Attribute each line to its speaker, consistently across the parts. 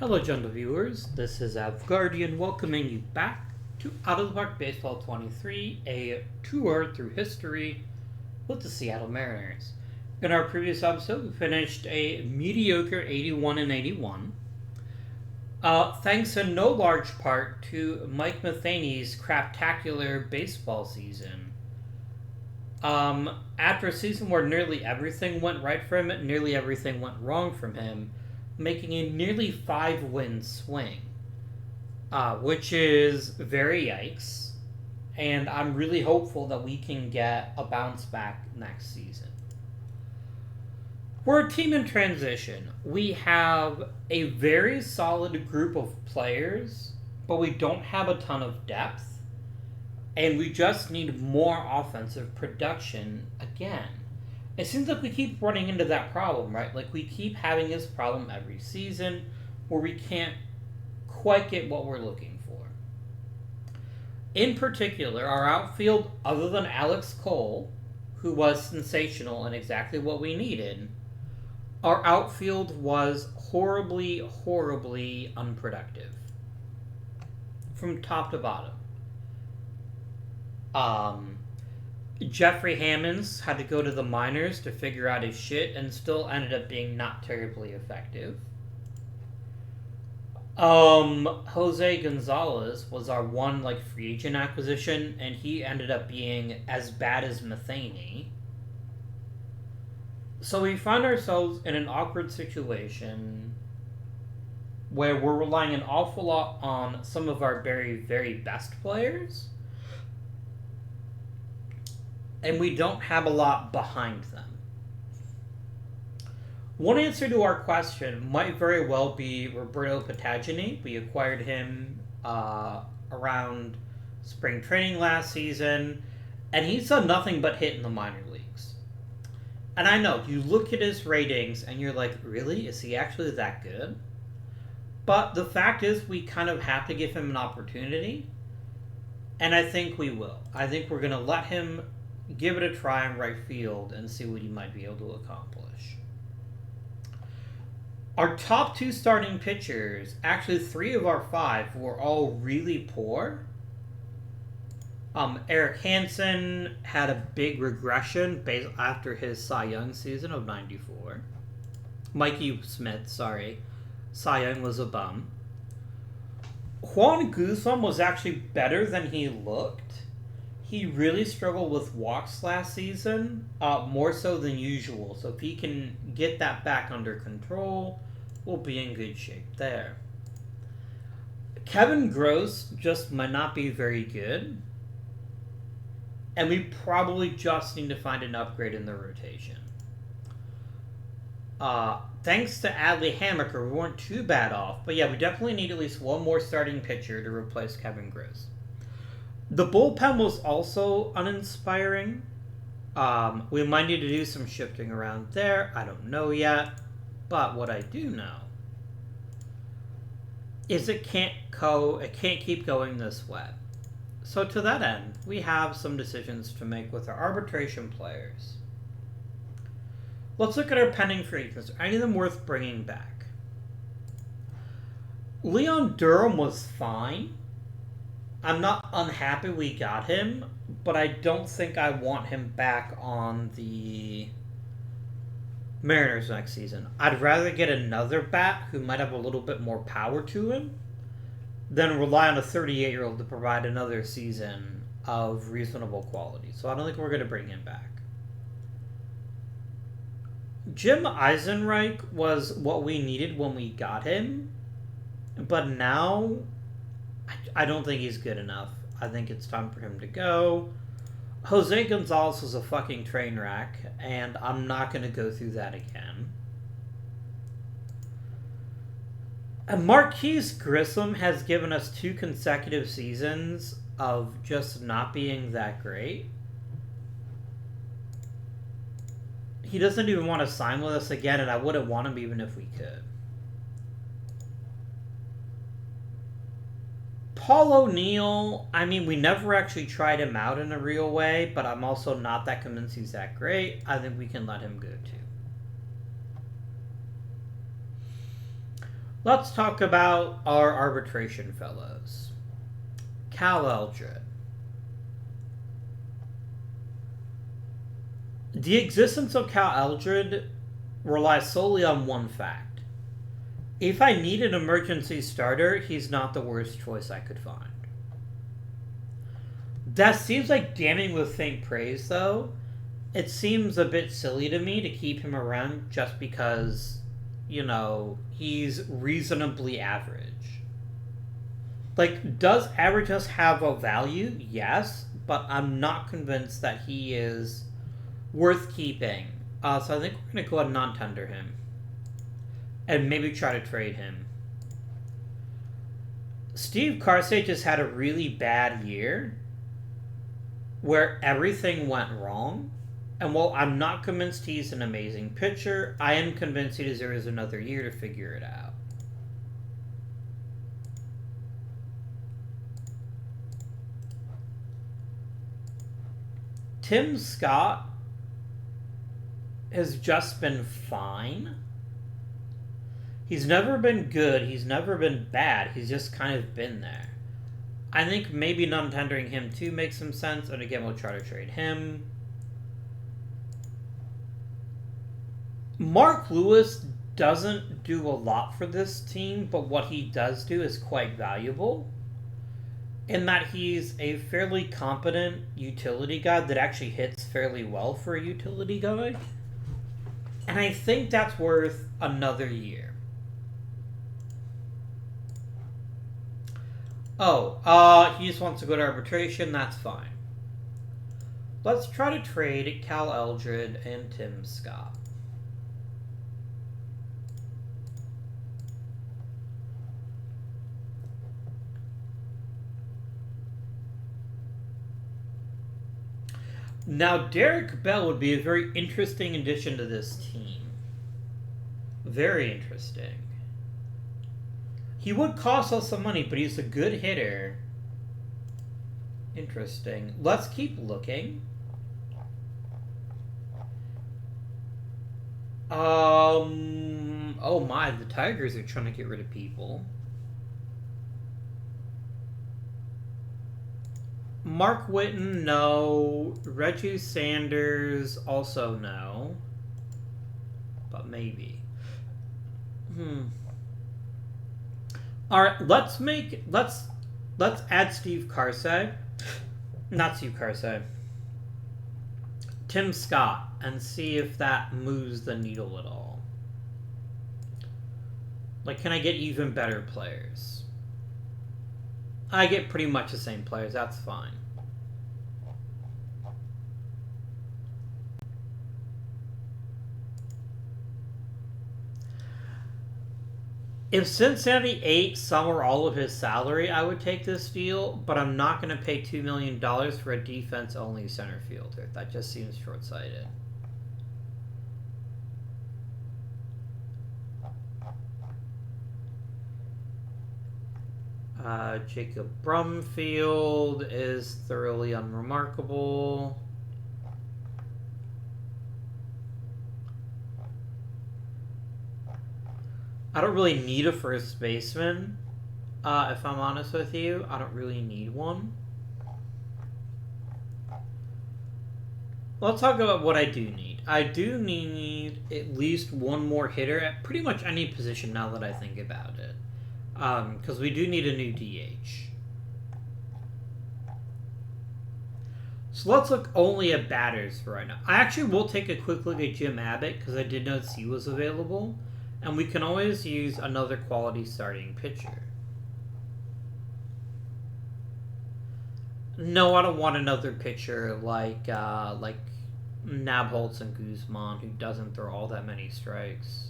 Speaker 1: Hello, gentle viewers. This is Guardian welcoming you back to Out of the Park Baseball 23, a tour through history with the Seattle Mariners. In our previous episode, we finished a mediocre 81 and 81. Thanks in no large part to Mike Matheny's craptacular baseball season. After a season where nearly everything went right for him, nearly everything went wrong from him, making a nearly 5-win swing, which is very yikes. And I'm really hopeful that we can get a bounce back next season. We're a team in transition. We have a very solid group of players, but we don't have a ton of depth. And we just need more offensive production again. It seems like we keep running into that problem, right? Like, we keep having this problem every season where we can't quite get what we're looking for. In particular, our outfield, other than Alex Cole, who was sensational and exactly what we needed, our outfield was horribly, horribly unproductive. From top to bottom. Jeffrey Hammonds had to go to the minors to figure out his shit and still ended up being not terribly effective. Jose Gonzalez was our one free agent acquisition, and he ended up being as bad as Matheny. So we find ourselves in an awkward situation where we're relying an awful lot on some of our very, very best players, and we don't have a lot behind them. One answer to our question might very well be Roberto Patagini. We acquired him around spring training last season, and he's done nothing but hit in the minor leagues. And I know, you look at his ratings and you're like, really? Is he actually that good? But the fact is, we kind of have to give him an opportunity, and I think we will. I think we're going to let him give it a try in right field and see what he might be able to accomplish. Our top 2 starting pitchers, actually 3 of our 5, were all really poor. Eric Hansen had a big regression after his Cy Young season of 94. Mikey Smith, sorry. Cy Young was a bum. Juan Guzman was actually better than he looked. He really struggled with walks last season, more so than usual. So if he can get that back under control, we'll be in good shape there. Kevin Gross just might not be very good. And we probably just need to find an upgrade in the rotation. Thanks to Adley Hammaker, we weren't too bad off. But yeah, we definitely need at least one more starting pitcher to replace Kevin Gross. The bullpen was also uninspiring. We might need to do some shifting around there. I don't know yet. But what I do know is it can't keep going this way. So to that end, we have some decisions to make with our arbitration players. Let's look at our pending free agents. Are any of them worth bringing back? Leon Durham was fine. I'm not unhappy we got him, but I don't think I want him back on the Mariners next season. I'd rather get another bat who might have a little bit more power to him than rely on a 38-year-old to provide another season of reasonable quality. So I don't think we're going to bring him back. Jim Eisenreich was what we needed when we got him, but now I don't think he's good enough. I think it's time for him to go. Jose Gonzalez was a fucking train wreck, and I'm not going to go through that again. And Marquise Grissom has given us 2 consecutive seasons of just not being that great. He doesn't even want to sign with us again, and I wouldn't want him even if we could. Paul O'Neill, I mean, we never actually tried him out in a real way, but I'm also not that convinced he's that great. I think we can let him go too. Let's talk about our arbitration fellows. Cal Eldred. The existence of Cal Eldred relies solely on one fact. If I need an emergency starter, he's not the worst choice I could find. That seems like damning with faint praise, though. It seems a bit silly to me to keep him around just because, he's reasonably average. Like, does averageness have a value? Yes, but I'm not convinced that he is worth keeping. So I think we're going to go ahead and non-tender him. And maybe try to trade him. Steve Karsay just had a really bad year where everything went wrong. And while I'm not convinced he's an amazing pitcher, I am convinced he deserves another year to figure it out. Tim Scott has just been fine. He's never been good. He's never been bad. He's just kind of been there. I think maybe non-tendering him too makes some sense. And again, we'll try to trade him. Mark Lewis doesn't do a lot for this team, but what he does do is quite valuable. In that he's a fairly competent utility guy that actually hits fairly well for a utility guy. And I think that's worth another year. He just wants to go to arbitration. That's fine. Let's try to trade Cal Eldred and Tim Scott. Now, Derek Bell would be a very interesting addition to this team. Very interesting. He would cost us some money, but he's a good hitter. Interesting. Let's keep looking. Oh my, the Tigers are trying to get rid of people. Mark Whitten, no. Reggie Sanders, also no. But maybe. Alright, let's add Steve Karsay. Not Steve Karsay. Tim Scott, and see if that moves the needle at all. Like, can I get even better players? I get pretty much the same players, that's fine. If Cincinnati ate some or all of his salary, I would take this deal, but I'm not going to pay $2 million for a defense-only center fielder. That just seems short-sighted. Jacob Brumfield is thoroughly unremarkable. I don't really need a first baseman, if I'm honest with you. I don't really need one. Let's talk about what I do need. I do need at least one more hitter at pretty much any position now that I think about it. Because we do need a new DH. So let's look only at batters for right now. I actually will take a quick look at Jim Abbott because I did notice he was available. And we can always use another quality starting pitcher. No, I don't want another pitcher like Nabholz and Guzman, who doesn't throw all that many strikes.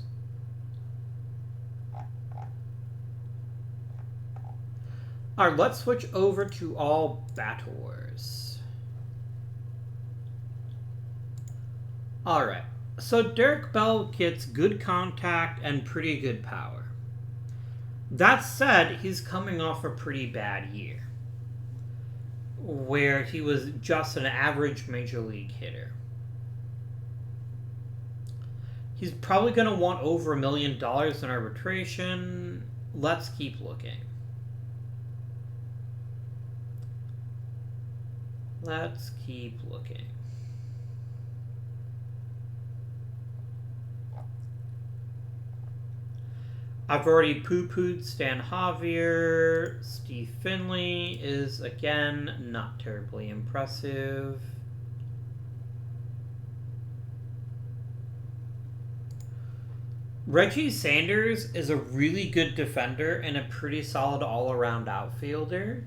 Speaker 1: Alright, let's switch over to all batters. Alright. So Derek Bell gets good contact and pretty good power. That said, he's coming off a pretty bad year, where he was just an average major league hitter. He's probably going to want over $1 million in arbitration. Let's keep looking. Let's keep looking. I've already poo-pooed Stan Javier. Steve Finley is, again, not terribly impressive. Reggie Sanders is a really good defender and a pretty solid all-around outfielder.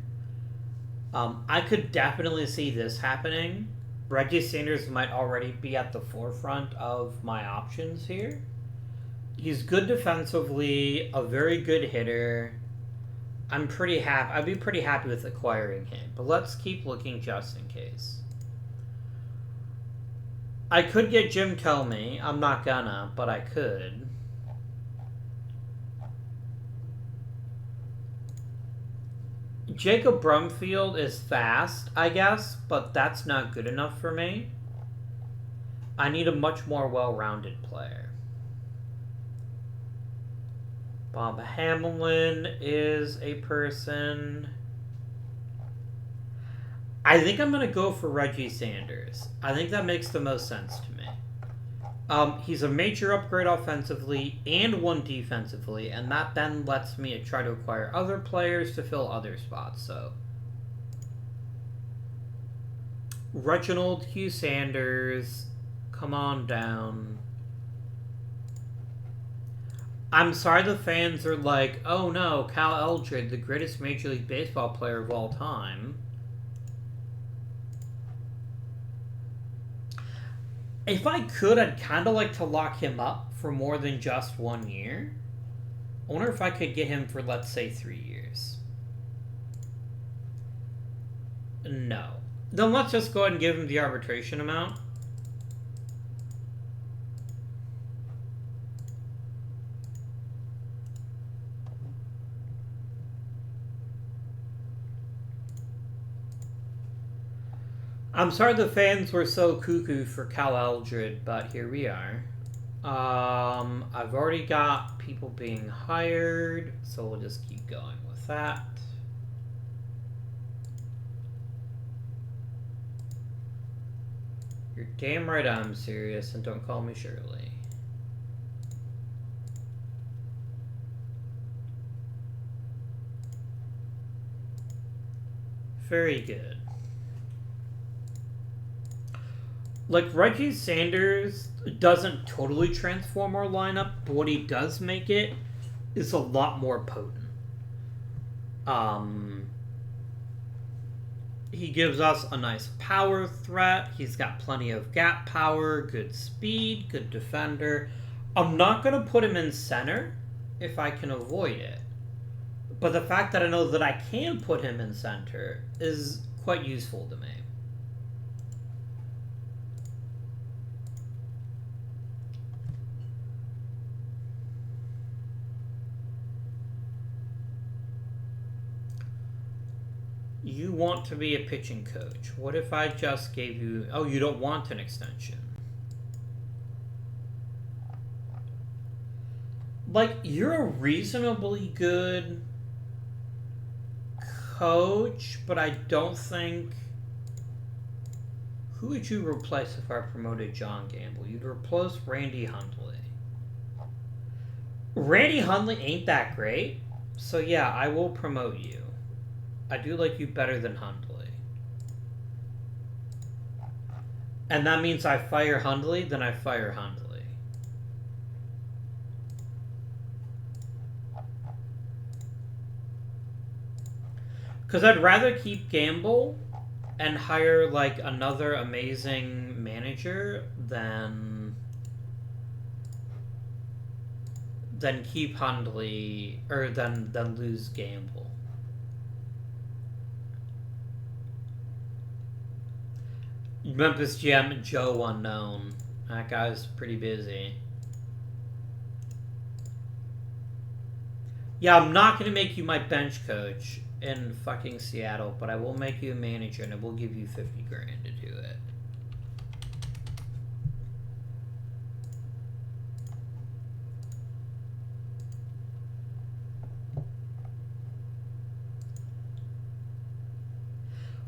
Speaker 1: I could definitely see this happening. Reggie Sanders might already be at the forefront of my options here. He's good defensively, a very good hitter. I'm pretty happy. I'd be pretty happy with acquiring him. But let's keep looking just in case. I could get Jim Comey. I'm not gonna, but I could. Jacob Brumfield is fast, I guess, but that's not good enough for me. I need a much more well-rounded player. Bob Hamlin is a person. I think I'm going to go for Reggie Sanders. I think that makes the most sense to me. He's a major upgrade offensively and one defensively, and that then lets me try to acquire other players to fill other spots. So, Reginald Hugh Sanders, come on down. I'm sorry the fans are like, oh no, Cal Eldred, the greatest Major League Baseball player of all time. If I could, I'd kind of like to lock him up for more than just 1 year. I wonder if I could get him for, let's say, 3 years. No. Then let's just go ahead and give him the arbitration amount. I'm sorry the fans were so cuckoo for Cal Eldred, but here we are. I've already got people being hired, so we'll just keep going with that. You're damn right I'm serious, and don't call me Shirley. Very good. Like, Reggie Sanders doesn't totally transform our lineup, but what he does make it is a lot more potent. He gives us a nice power threat. He's got plenty of gap power, good speed, good defender. I'm not going to put him in center if I can avoid it. But the fact that I know that I can put him in center is quite useful to me. You want to be a pitching coach. What if I just gave you... Oh, you don't want an extension. Like, you're a reasonably good coach, but I don't think... Who would you replace if I promoted John Gamble? You'd replace Randy Hundley. Randy Hundley ain't that great, so yeah, I will promote you. I do like you better than Hundley. And that means I fire Hundley, then I fire Hundley. Because I'd rather keep Gamble and hire, like, another amazing manager than keep Hundley, or than lose Gamble. Memphis GM Joe Unknown. That guy's pretty busy. Yeah, I'm not going to make you my bench coach in fucking Seattle, but I will make you a manager and I will give you 50 grand to do it.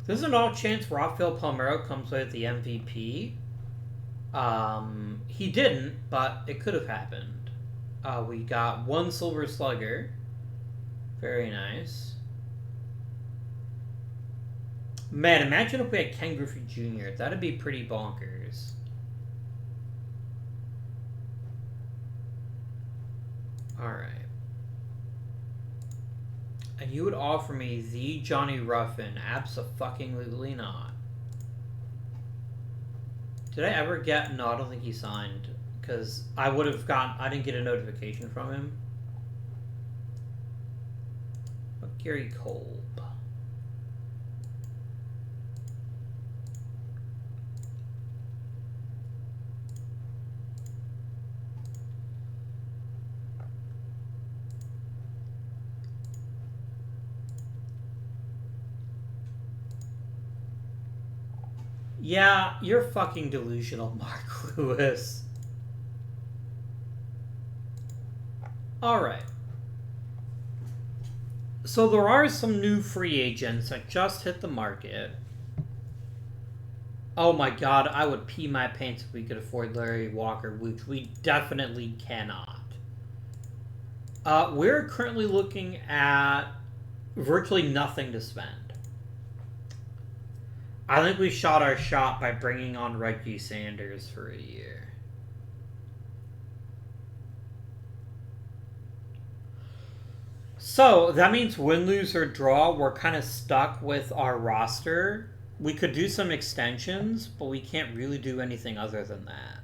Speaker 1: There's an all chance Rafael Palmeiro comes with the MVP. He didn't, but it could have happened. We got one Silver Slugger. Very nice. Man, imagine if we had Ken Griffey Jr. That'd be pretty bonkers. Alright. And you would offer me the Johnny Ruffin? Abso-fucking-lutely not. Did I ever get... No, I don't think he signed. Because I would have gotten... I didn't get a notification from him. But Gary Kolb. Yeah, you're fucking delusional, Mark Lewis. Alright. So there are some new free agents that just hit the market. Oh my god, I would pee my pants if we could afford Larry Walker, which we definitely cannot. We're currently looking at virtually nothing to spend. I think we shot our shot by bringing on Reggie Sanders for a year. So, that means win, lose, or draw, we're kind of stuck with our roster. We could do some extensions, but we can't really do anything other than that.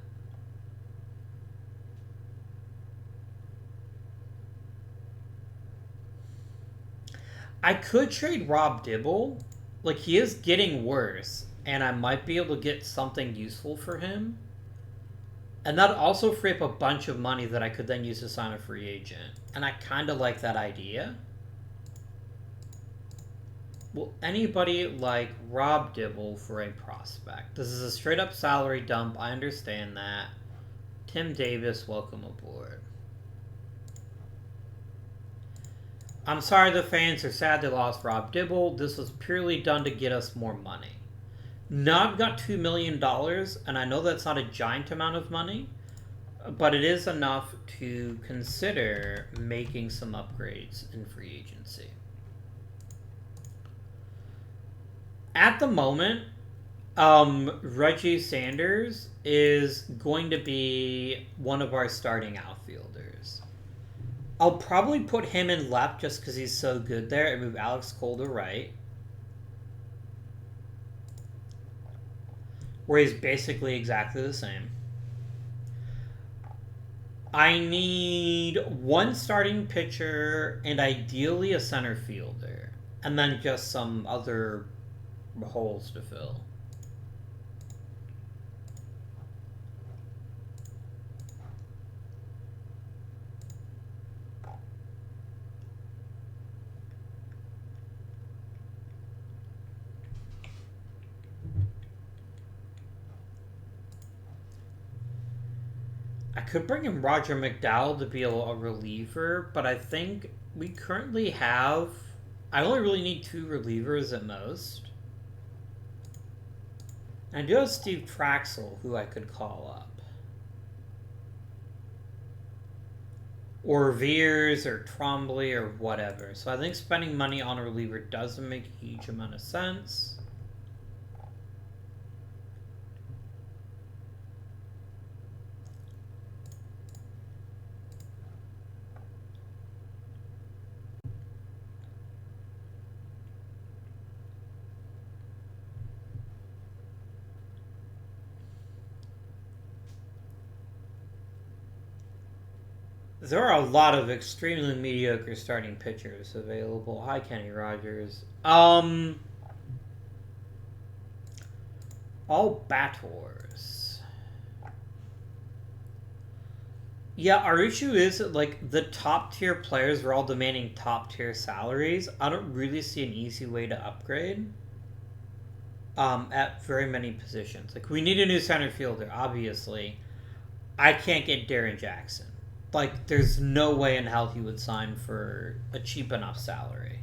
Speaker 1: I could trade Rob Dibble. Like, he is getting worse, and I might be able to get something useful for him. And that'd also free up a bunch of money that I could then use to sign a free agent. And I kind of like that idea. Will anybody like Rob Dibble for a prospect? This is a straight-up salary dump. I understand that. Tim Davis, welcome aboard. I'm sorry the fans are sad they lost Rob Dibble. This was purely done to get us more money. Now I've got $2 million, and I know that's not a giant amount of money, but it is enough to consider making some upgrades in free agency. At the moment, Reggie Sanders is going to be one of our starting outfielders. I'll probably put him in left just because he's so good there and move Alex Cole to right. Where he's basically exactly the same. I need one starting pitcher and ideally a center fielder. And then just some other holes to fill. I could bring in Roger McDowell to be a reliever, but I think we currently have... I only really need 2 relievers at most. I do have Steve Traxel, who I could call up. Or Veers, or Trombley, or whatever. So I think spending money on a reliever doesn't make a huge amount of sense. There are a lot of extremely mediocre starting pitchers available. Hi, Kenny Rogers. All battors. Yeah, our issue is that, like, the top tier players are all demanding top tier salaries. I don't really see an easy way to upgrade at very many positions. Like, we need a new center fielder, obviously. I can't get Darren Jackson. Like, there's no way in hell he would sign for a cheap enough salary.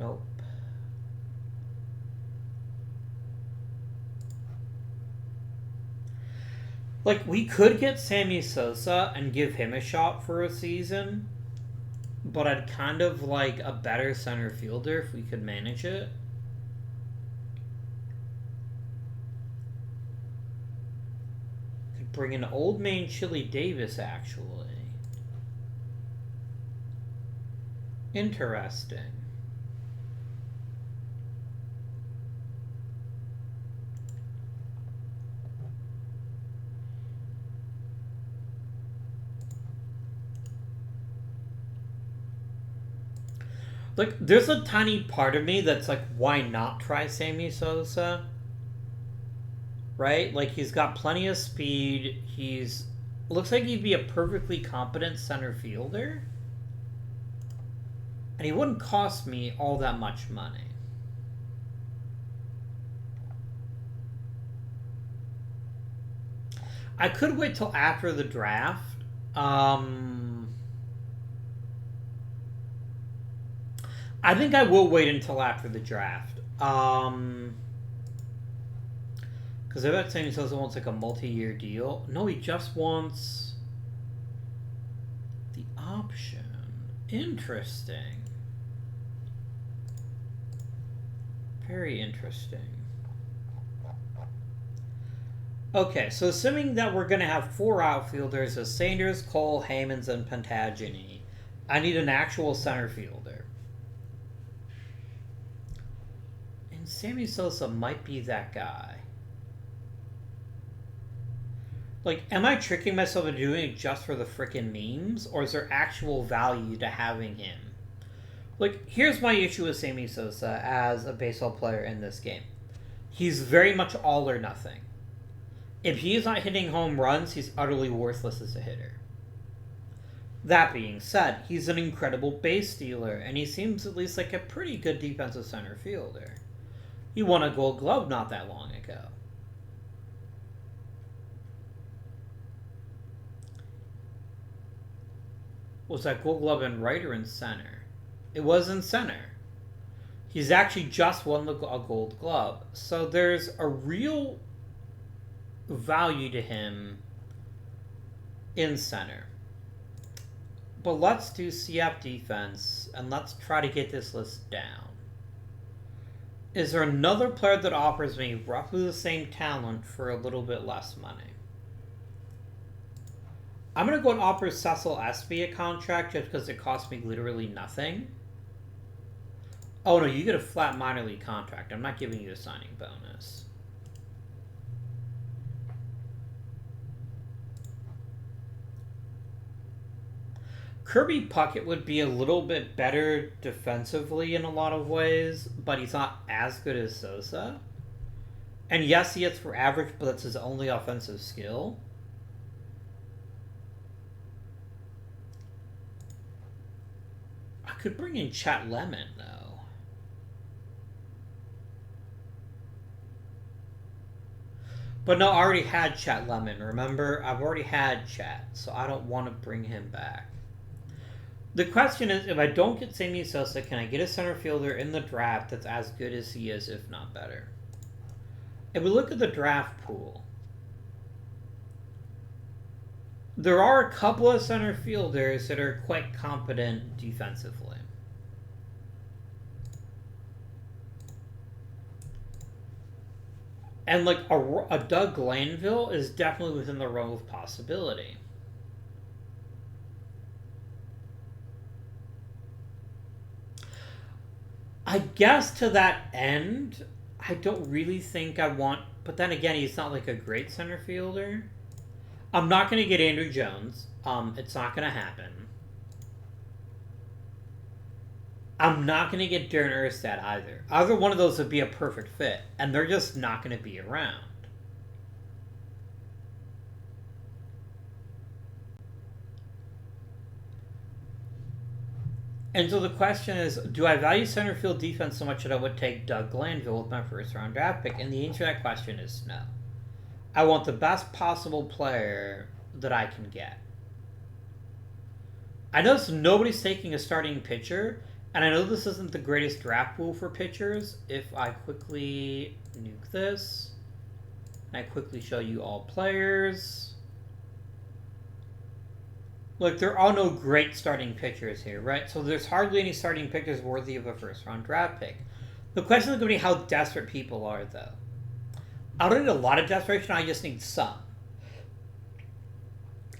Speaker 1: Nope. Like, we could get Sammy Sosa and give him a shot for a season, but I'd kind of like a better center fielder if we could manage it. Could bring in old man Chili Davis, actually. Interesting. Like, there's a tiny part of me that's like, why not try Sammy Sosa? Right? Like, he's got plenty of speed. He's looks like he'd be a perfectly competent center fielder. And he wouldn't cost me all that much money. I could wait till after the draft. I think I will wait until after the draft. Because I bet Sammy Sosa wants like a multi-year deal. No, he just wants the option. Interesting. Very interesting. Okay, so assuming that we're going to have 4 outfielders as Sanders, Cole, Hammonds, and Pentagini, I need an actual center fielder. And Sammy Sosa might be that guy. Like, am I tricking myself into doing it just for the frickin' memes? Or is there actual value to having him? Like, here's my issue with Sammy Sosa as a baseball player in this game. He's very much all or nothing. If he's not hitting home runs, he's utterly worthless as a hitter. That being said, he's an incredible base stealer, and he seems at least like a pretty good defensive center fielder. He won a Gold Glove not that long ago. Was that Gold Glove in right or in center? It was in center. He's actually just won a Gold Glove. So there's a real value to him in center. But let's do CF defense, and let's try to get this list down. Is there another player that offers me roughly the same talent for a little bit less money? I'm going to go and offer Cecil Espy a contract just because it costs me literally nothing. Oh no, you get a flat minor league contract. I'm not giving you a signing bonus. Kirby Puckett would be a little bit better defensively in a lot of ways, but he's not as good as Sosa. And yes, he hits for average, but that's his only offensive skill. I could bring in Chet Lemon, though. But no, I already had Chet Lemon, remember? I've already had Chet, so I don't want to bring him back. The question is, if I don't get Sammy Sosa, can I get a center fielder in the draft that's as good as he is, if not better? If we look at the draft pool, there are a couple of center fielders that are quite competent defensively. And like a Doug Glanville is definitely within the realm of possibility. I guess to that end, I don't really think I want... But then again, he's not like a great center fielder. I'm not going to get Andrew Jones. It's not going to happen. I'm not going to get Darren Erstad either. Either one of those would be a perfect fit. And they're just not going to be around. And so the question is, do I value center field defense so much that I would take Doug Glanville with my first round draft pick? And the answer to that question is no. I want the best possible player that I can get. I notice nobody's taking a starting pitcher, And I know this isn't the greatest draft pool for pitchers. If I quickly nuke this, and I quickly show you all players. Look, there are no great starting pitchers here, right? So there's hardly any starting pitchers worthy of a first-round draft pick. The question is going to be how desperate people are, though. I don't need a lot of desperation, I just need some.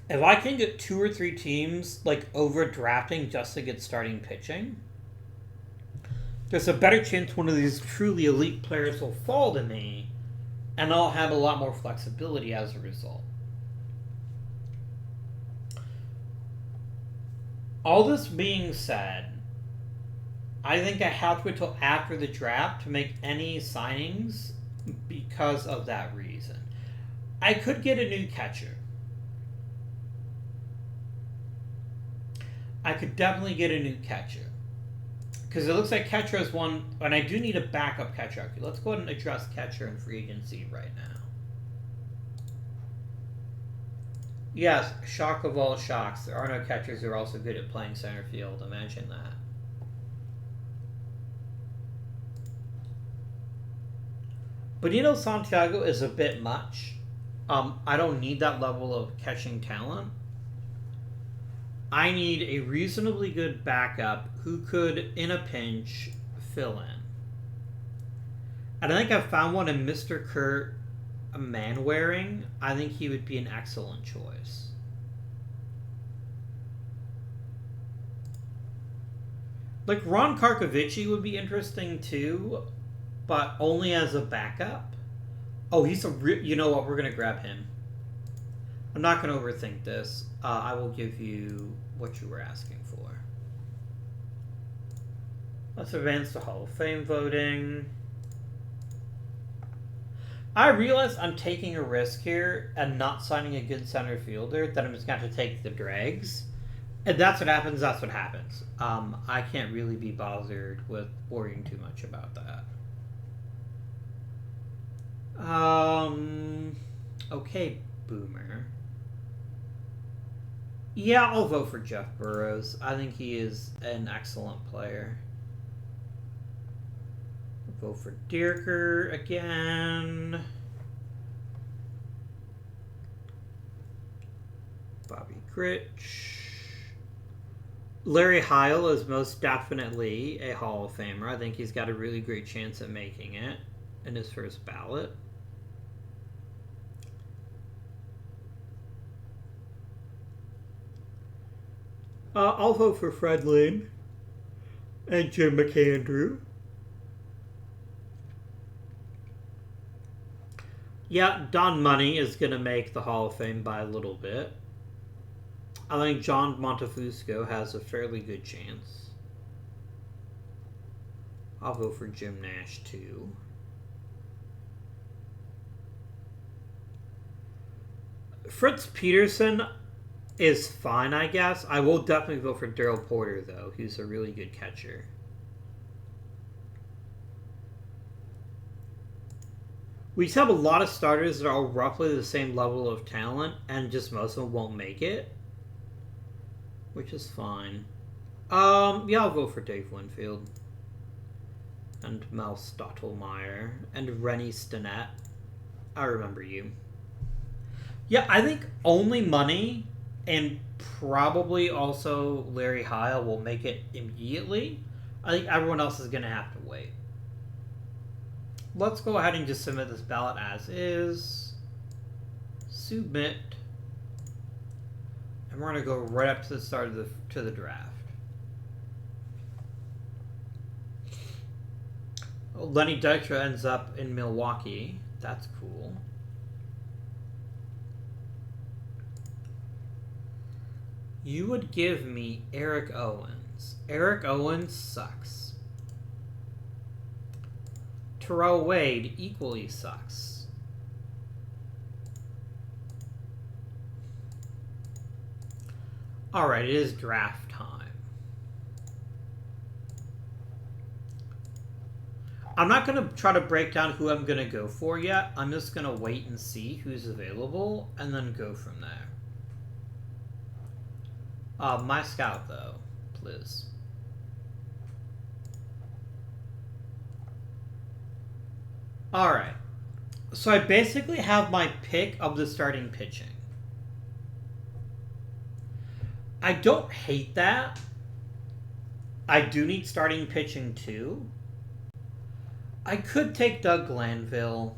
Speaker 1: If I can get 2 or 3 teams, like, overdrafting just to get starting pitching, there's a better chance one of these truly elite players will fall to me, and I'll have a lot more flexibility as a result. All this being said, I think I have to wait until after the draft to make any signings because of that reason. I could get a new catcher. I could definitely get a new catcher. Because it looks like catcher is one, and I do need a backup catcher. Okay, let's go ahead and address catcher in free agency right now. Yes, shock of all shocks. There are no catchers who are also good at playing center field. Imagine that. Benito Santiago is a bit much. I don't need that level of catching talent. I need a reasonably good backup who could, in a pinch, fill in. And I think I found one in Mr. Kurt Manwaring. I think he would be an excellent choice. Like, Ron Karkovici would be interesting too, but only as a backup. Oh, he's a you know what? We're going to grab him. I'm not going to overthink this. I will give you what you were asking for. Let's advance to Hall of Fame voting. I realize I'm taking a risk here and not signing a good center fielder, that I'm just going to have to take the dregs. And that's what happens, that's what happens. I can't really be bothered with worrying too much about that. Okay, Boomer. Yeah, I'll vote for Jeff Burrows. I think he is an excellent player. I'll vote for Dierker again. Bobby Grich. Larry Heil is most definitely a Hall of Famer. I think he's got a really great chance at making it in his first ballot. I'll vote for Fred Lynn and Jim McAndrew. Yeah, Don Money is going to make the Hall of Fame by a little bit. I think John Montefusco has a fairly good chance. I'll vote for Jim Nash too. Fritz Peterson is fine, I guess. I will definitely vote for Daryl Porter, though. He's a really good catcher. We just have a lot of starters that are all roughly the same level of talent, and just most of them won't make it, which is fine. Yeah, I'll vote for Dave Winfield and Mel Stottlemyre and Rennie Stinnett. I remember you. Yeah, I think only Money and probably also Larry Heil will make it immediately. I think everyone else is going to have to wait. Let's go ahead and just submit this ballot as is. Submit. And we're going to go right up to the start of the draft. Oh, Lenny Dykstra ends up in Milwaukee. That's cool. You would give me Eric Owens. Eric Owens sucks. Terrell Wade equally sucks. Alright, it is draft time. I'm not going to try to break down who I'm going to go for yet. I'm just going to wait and see who's available and then go from there. My scout, though, please. Alright. So I basically have my pick of the starting pitching. I don't hate that. I do need starting pitching too. I could take Doug Glanville.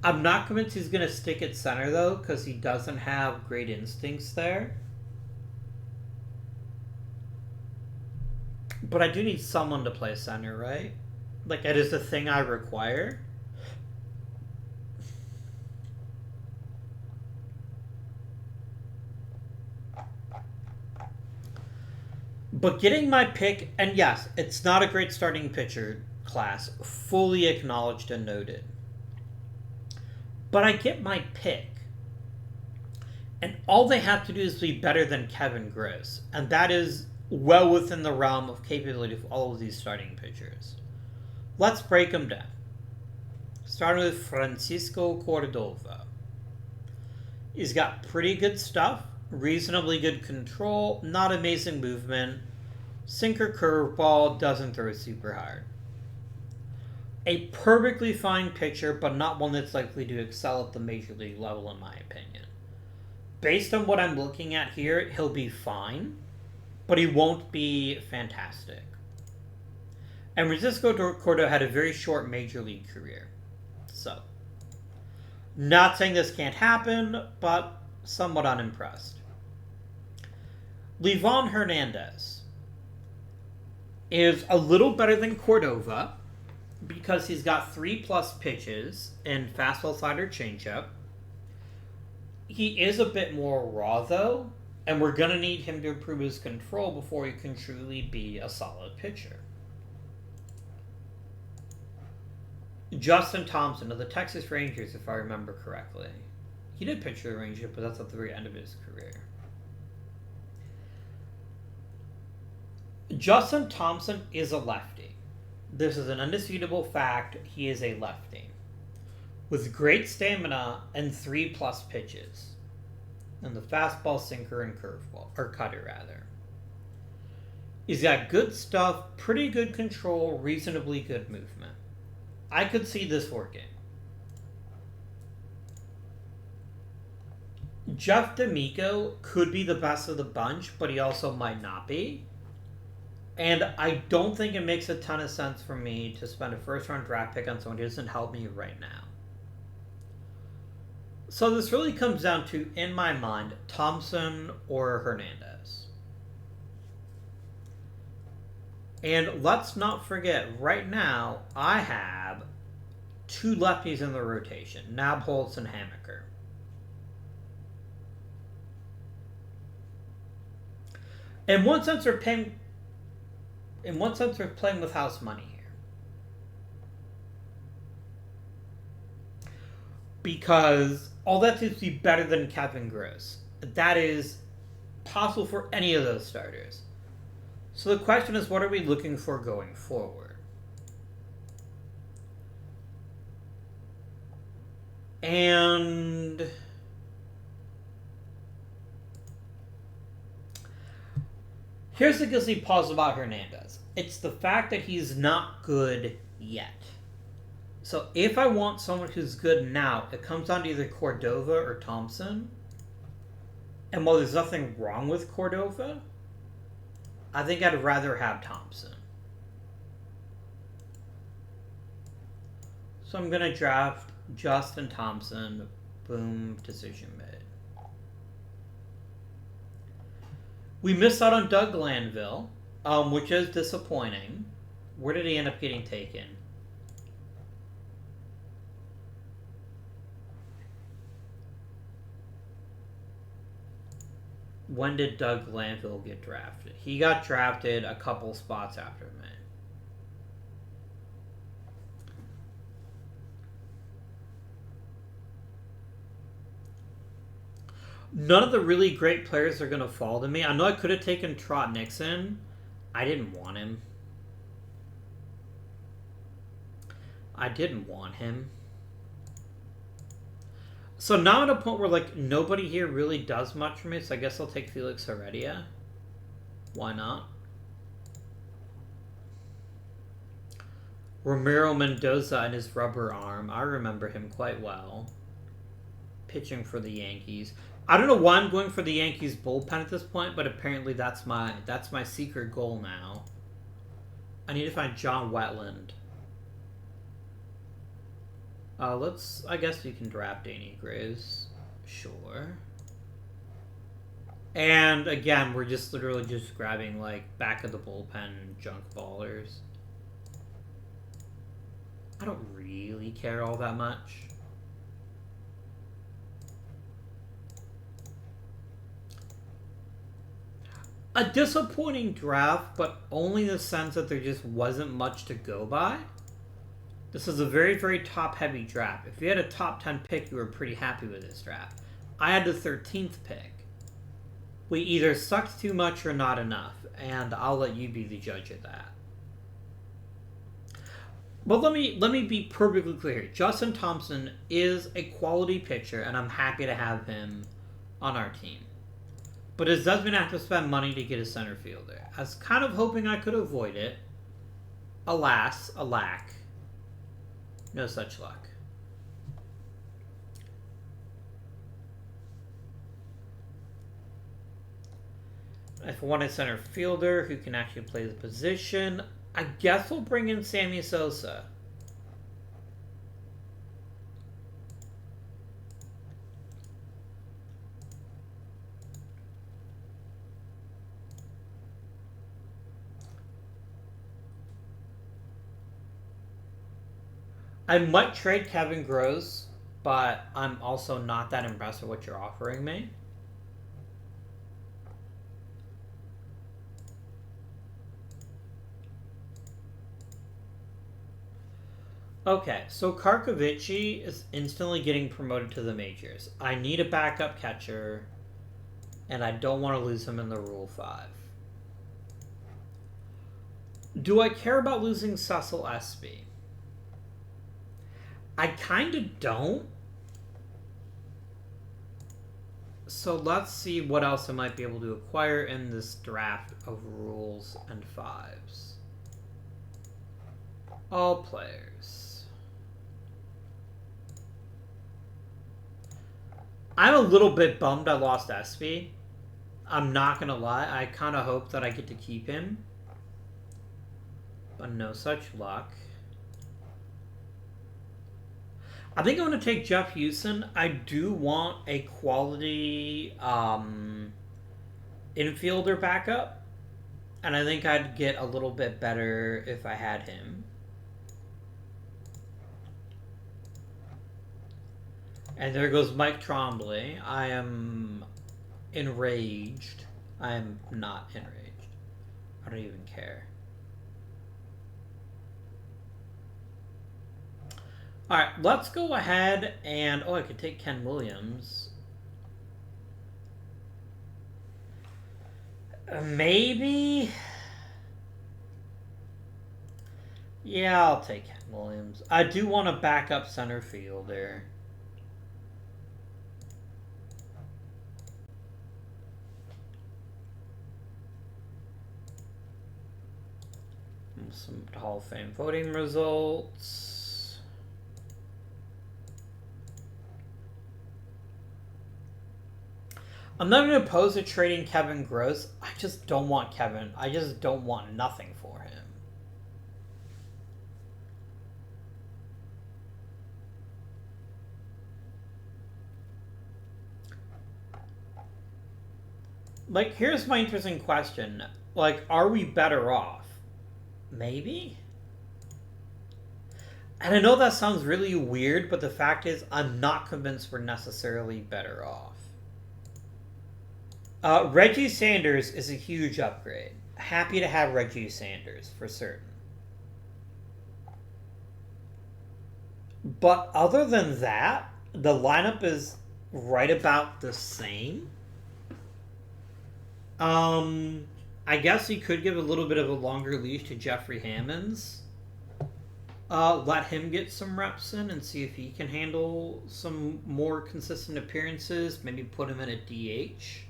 Speaker 1: I'm not convinced he's going to stick at center though, because he doesn't have great instincts there. But I do need someone to play center, right? Like, it is the thing I require. But getting my pick, and yes, it's not a great starting pitcher class, fully acknowledged and noted. But I get my pick. And all they have to do is be better than Kevin Griss. And that is well within the realm of capability of all of these starting pitchers. Let's break them down. Starting with Francisco Cordova. He's got pretty good stuff, reasonably good control, not amazing movement, sinker curveball, doesn't throw super hard. A perfectly fine pitcher, but not one that's likely to excel at the major league level in my opinion. Based on what I'm looking at here, he'll be fine, but he won't be fantastic. And Francisco Cordova had a very short major league career. So, not saying this can't happen, but somewhat unimpressed. Livan Hernandez is a little better than Cordova because he's got 3+ pitches in fastball, slider, changeup. He is a bit more raw though, and we're going to need him to improve his control before he can truly be a solid pitcher. Justin Thompson of the Texas Rangers, if I remember correctly. He did pitch for the Rangers, but that's at the very end of his career. Justin Thompson is a lefty. This is an undisputable fact. He is a lefty. With great stamina and 3+ pitches. And the fastball, sinker, and curveball. Or cutter, rather. He's got good stuff, pretty good control, reasonably good movement. I could see this working. Jeff D'Amico could be the best of the bunch, but he also might not be. And I don't think it makes a ton of sense for me to spend a first-round draft pick on someone who doesn't help me right now. So this really comes down to, in my mind, Thompson or Hernandez. And let's not forget, right now, I have 2 lefties in the rotation, Nabholz and Hamaker. In one sense, they're playing with house money here. Because all that seems to be better than Kevin Griss. That is possible for any of those starters. So the question is, what are we looking for going forward? And here's the guilty pause about Hernandez. It's the fact that he's not good yet. So if I want someone who's good now, it comes down to either Cordova or Thompson. And while there's nothing wrong with Cordova, I think I'd rather have Thompson. So I'm going to draft Justin Thompson. Boom, decision made. We missed out on Doug Glanville, which is disappointing. Where did he end up getting taken? When did Doug Glanville get drafted? He got drafted a couple spots after me. None of the really great players are going to fall to me. I know I could have taken Trot Nixon. I didn't want him. I didn't want him. So now I'm at a point where, like, nobody here really does much for me, so I guess I'll take Felix Heredia. Why not? Ramiro Mendoza and his rubber arm. I remember him quite well. Pitching for the Yankees. I don't know why I'm going for the Yankees bullpen at this point, but apparently that's my secret goal now. I need to find John Wetland. I guess we can draft Danny Graves. Sure. And again, we're just literally just grabbing like back of the bullpen junk ballers. I don't really care all that much. A disappointing draft, but only in the sense that there just wasn't much to go by. This is a very, very top-heavy draft. If you had a top 10 pick, you were pretty happy with this draft. I had the 13th pick. We either sucked too much or not enough, and I'll let you be the judge of that. But let me be perfectly clear. Justin Thompson is a quality pitcher, and I'm happy to have him on our team. But it does mean I have to spend money to get a center fielder. I was kind of hoping I could avoid it. Alas, alack. No such luck. If I want a center fielder who can actually play the position, I guess we'll bring in Sammy Sosa. I might trade Kevin Gross, but I'm also not that impressed with what you're offering me. Okay, so Karkovici is instantly getting promoted to the majors. I need a backup catcher, and I don't want to lose him in the Rule 5. Do I care about losing Cecil Espy? I kind of don't. So let's see what else I might be able to acquire in this draft of rules and 5s. All players. I'm a little bit bummed I lost Espy. I'm not going to lie. I kind of hope that I get to keep him. But no such luck. I think I'm going to take Jeff Houston. I do want a quality infielder backup. And I think I'd get a little bit better if I had him. And there goes Mike Trombley. I am enraged. I am not enraged. I don't even care. Alright, let's go ahead and... Oh, I could take Ken Williams. Maybe? Yeah, I'll take Ken Williams. I do want a backup center fielder. Some Hall of Fame voting results. I'm not going to oppose to trading Kevin Gross. I just don't want Kevin. I just don't want nothing for him. Like, here's my interesting question. Like, are we better off? Maybe? And I know that sounds really weird, but the fact is, I'm not convinced we're necessarily better off. Reggie Sanders is a huge upgrade. Happy to have Reggie Sanders, for certain. But other than that, the lineup is right about the same. I guess you could give a little bit of a longer leash to Jeffrey Hammonds. Let him get some reps in and see if he can handle some more consistent appearances. Maybe put him in a DH.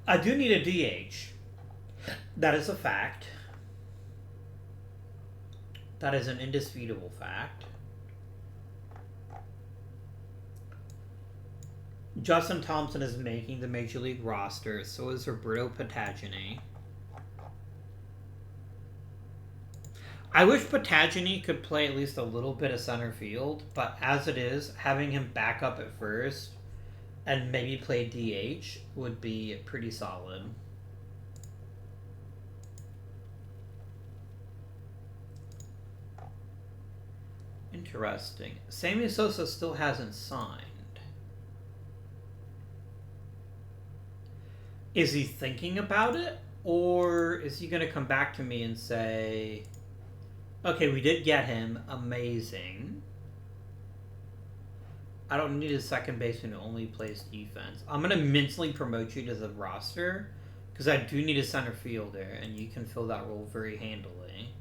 Speaker 1: I do need a DH. That is a fact. That is an indisputable fact. Justin Thompson is making the Major League roster, so is Roberto Patagini. I wish Patagini could play at least a little bit of center field, but as it is, having him back up at first and maybe play DH would be pretty solid. Interesting. Sammy Sosa still hasn't signed. Is he thinking about it? Or is he going to come back to me and say, okay, we did get him. Amazing. I don't need a second baseman who only plays defense. I'm going to mentally promote you to the roster because I do need a center fielder, and you can fill that role very handily.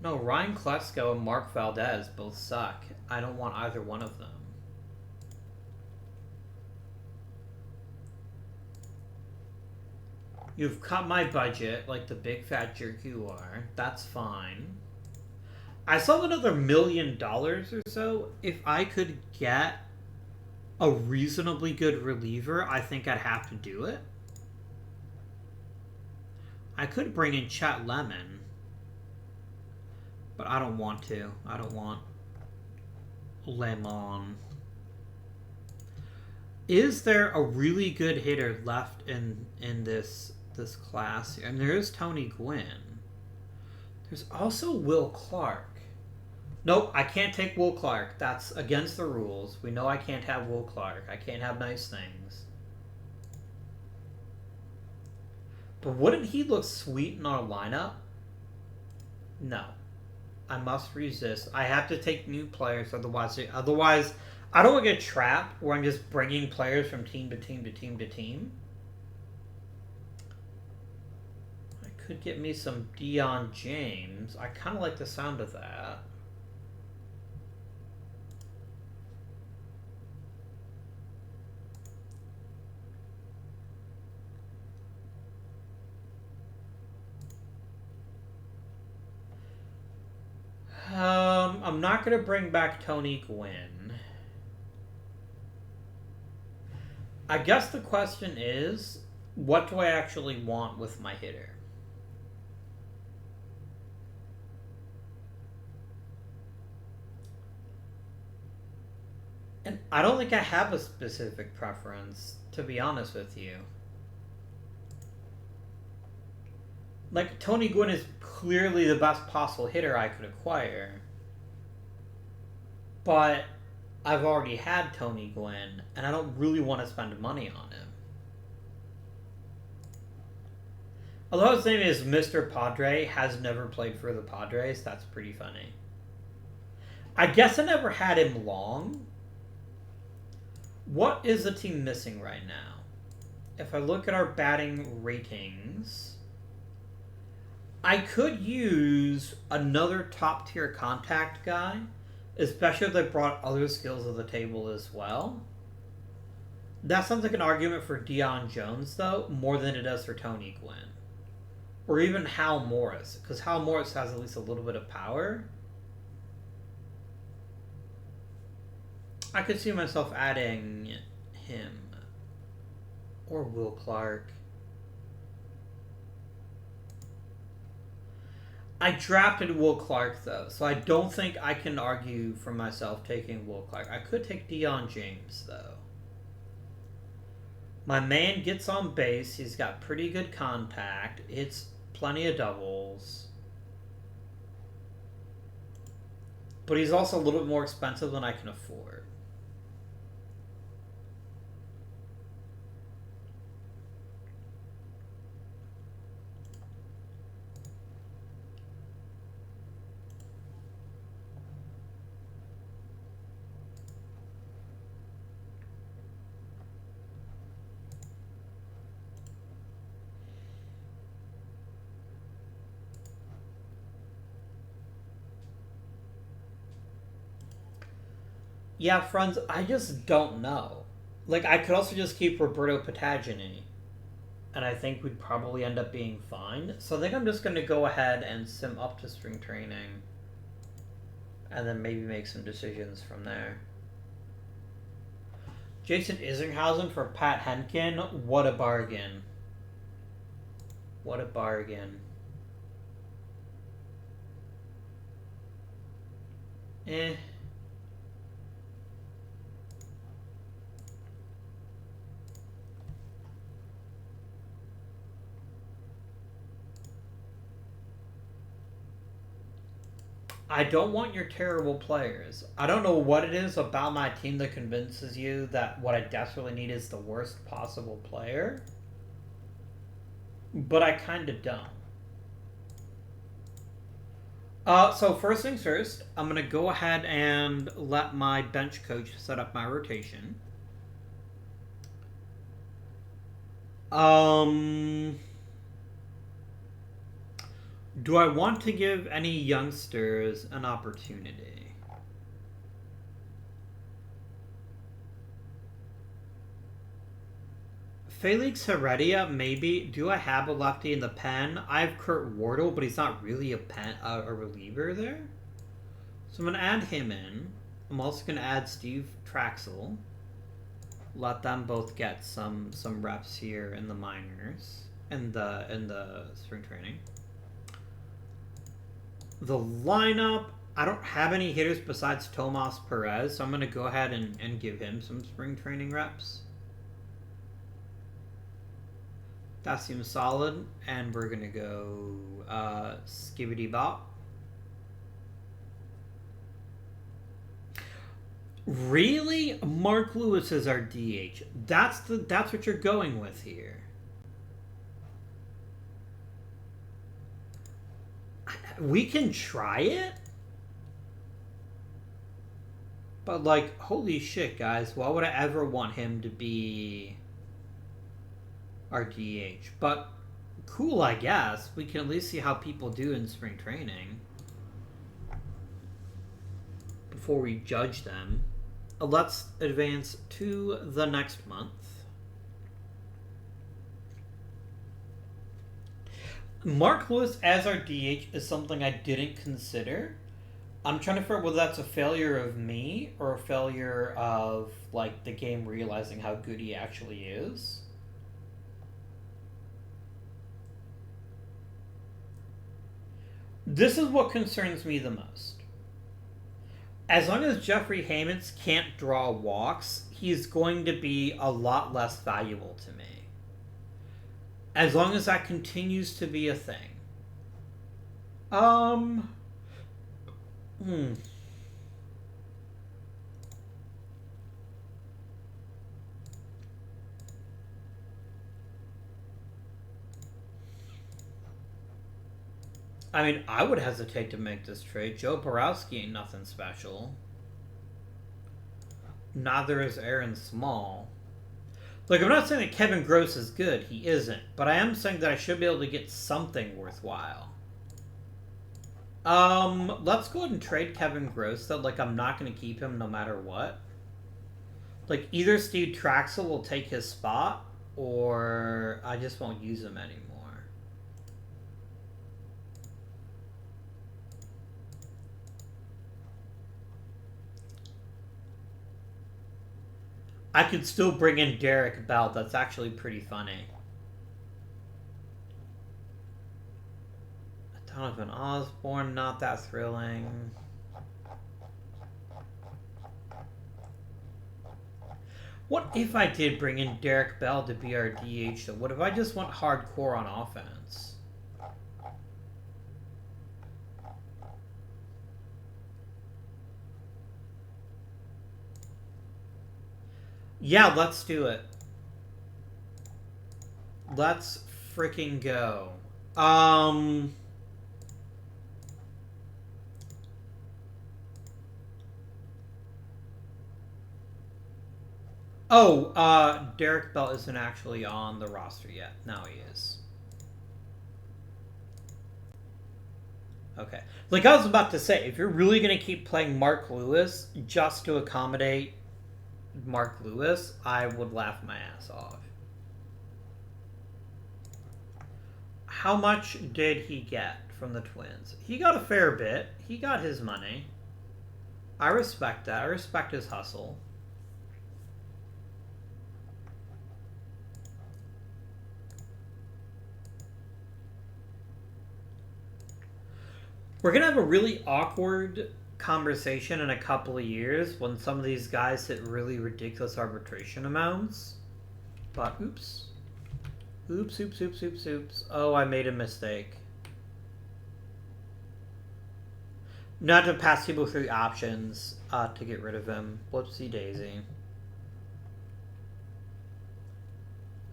Speaker 1: No, Ryan Klesko and Mark Valdez both suck. I don't want either one of them. You've cut my budget like the big fat jerk you are. That's fine. I still have another $1 million or so. If I could get a reasonably good reliever, I think I'd have to do it. I could bring in Chet Lemon. But I don't want to. I don't want Lemon. Is there a really good hitter left in this class here? And there is Tony Gwynn. There's also Will Clark. Nope, I can't take Will Clark. That's against the rules. We know I can't have Will Clark. I can't have nice things. But wouldn't he look sweet in our lineup? No. I must resist. I have to take new players, otherwise I don't want to get trapped where I'm just bringing players from team to team to team to team. I could get me some Deion James. I kind of like the sound of that. I'm not going to bring back Tony Gwynn. I guess the question is, what do I actually want with my hitter? And I don't think I have a specific preference, to be honest with you. Like, Tony Gwynn is clearly the best possible hitter I could acquire. But I've already had Tony Gwynn, and I don't really want to spend money on him. Although his name is Mr. Padre, has never played for the Padres, that's pretty funny. I guess I never had him long. What is the team missing right now? If I look at our batting ratings, I could use another top-tier contact guy, especially if they brought other skills to the table as well. That sounds like an argument for Deion Jones, though, more than it does for Tony Gwynn. Or even Hal Morris, because Hal Morris has at least a little bit of power. I could see myself adding him. Or Will Clark. I drafted Will Clark, though, so I don't think I can argue for myself taking Will Clark. I could take Deion James, though. My man gets on base. He's got pretty good contact. It's plenty of doubles. But he's also a little bit more expensive than I can afford. Yeah, friends, I just don't know. Like, I could also just keep Roberto Patagini, and I think we'd probably end up being fine. So I think I'm just going to go ahead and sim up to spring training, and then maybe make some decisions from there. Jason Isringhausen for Pat Henkin. What a bargain. What a bargain. Eh. I don't want your terrible players. I don't know what it is about my team that convinces you that what I desperately need is the worst possible player. But I kind of don't. So first things first, I'm going to go ahead and let my bench coach set up my rotation. Do I want to give any youngsters an opportunity? Felix Heredia, maybe. Do I have a lefty in the pen? I have Kurt Wardle, but he's not really a reliever there. So I'm going to add him in. I'm also going to add Steve Traxel. Let them both get some reps here in the minors, in the spring training. The lineup, I don't have any hitters besides Tomas Perez, so I'm going to go ahead and give him some spring training reps. That seems solid, and we're going to go Skibbity Bop. Really? Mark Lewis is our DH. That's what you're going with here. We can try it. But, like, holy shit, guys. Why would I ever want him to be our DH? But, cool, I guess. We can at least see how people do in spring training before we judge them. Let's advance to the next month. Mark Lewis as our DH is something I didn't consider. I'm trying to figure out whether that's a failure of me or a failure of, like, the game realizing how good he actually is. This is what concerns me the most. As long as Jeffrey Hammonds can't draw walks, he's going to be a lot less valuable to me. As long as that continues to be a thing. I mean, I would hesitate to make this trade. Joe Borowski ain't nothing special. Neither is Aaron Small. Like, I'm not saying that Kevin Gross is good. He isn't. But I am saying that I should be able to get something worthwhile. Let's go ahead and trade Kevin Gross, though. Like, I'm not going to keep him no matter what. Like, either Steve Traxel will take his spot, or I just won't use him anymore. I could still bring in Derek Bell. That's actually pretty funny. Donovan Osborne, not that thrilling. What if I did bring in Derek Bell to be our DH, though? What if I just went hardcore on offense? Yeah, let's do it. Let's freaking go. Derek Bell isn't actually on the roster yet. Now he is. Okay. Like I was about to say, if you're really going to keep playing Mark Lewis just to accommodate Mark Lewis, I would laugh my ass off. How much did he get from the Twins? He got a fair bit. He got his money. I respect that. I respect his hustle. We're going to have a really awkward conversation in a couple of years when some of these guys hit really ridiculous arbitration amounts. But oops. Oops, oops, oops, oops, oops. Oh, I made a mistake. Not to pass people through options to get rid of him. Whoopsie daisy.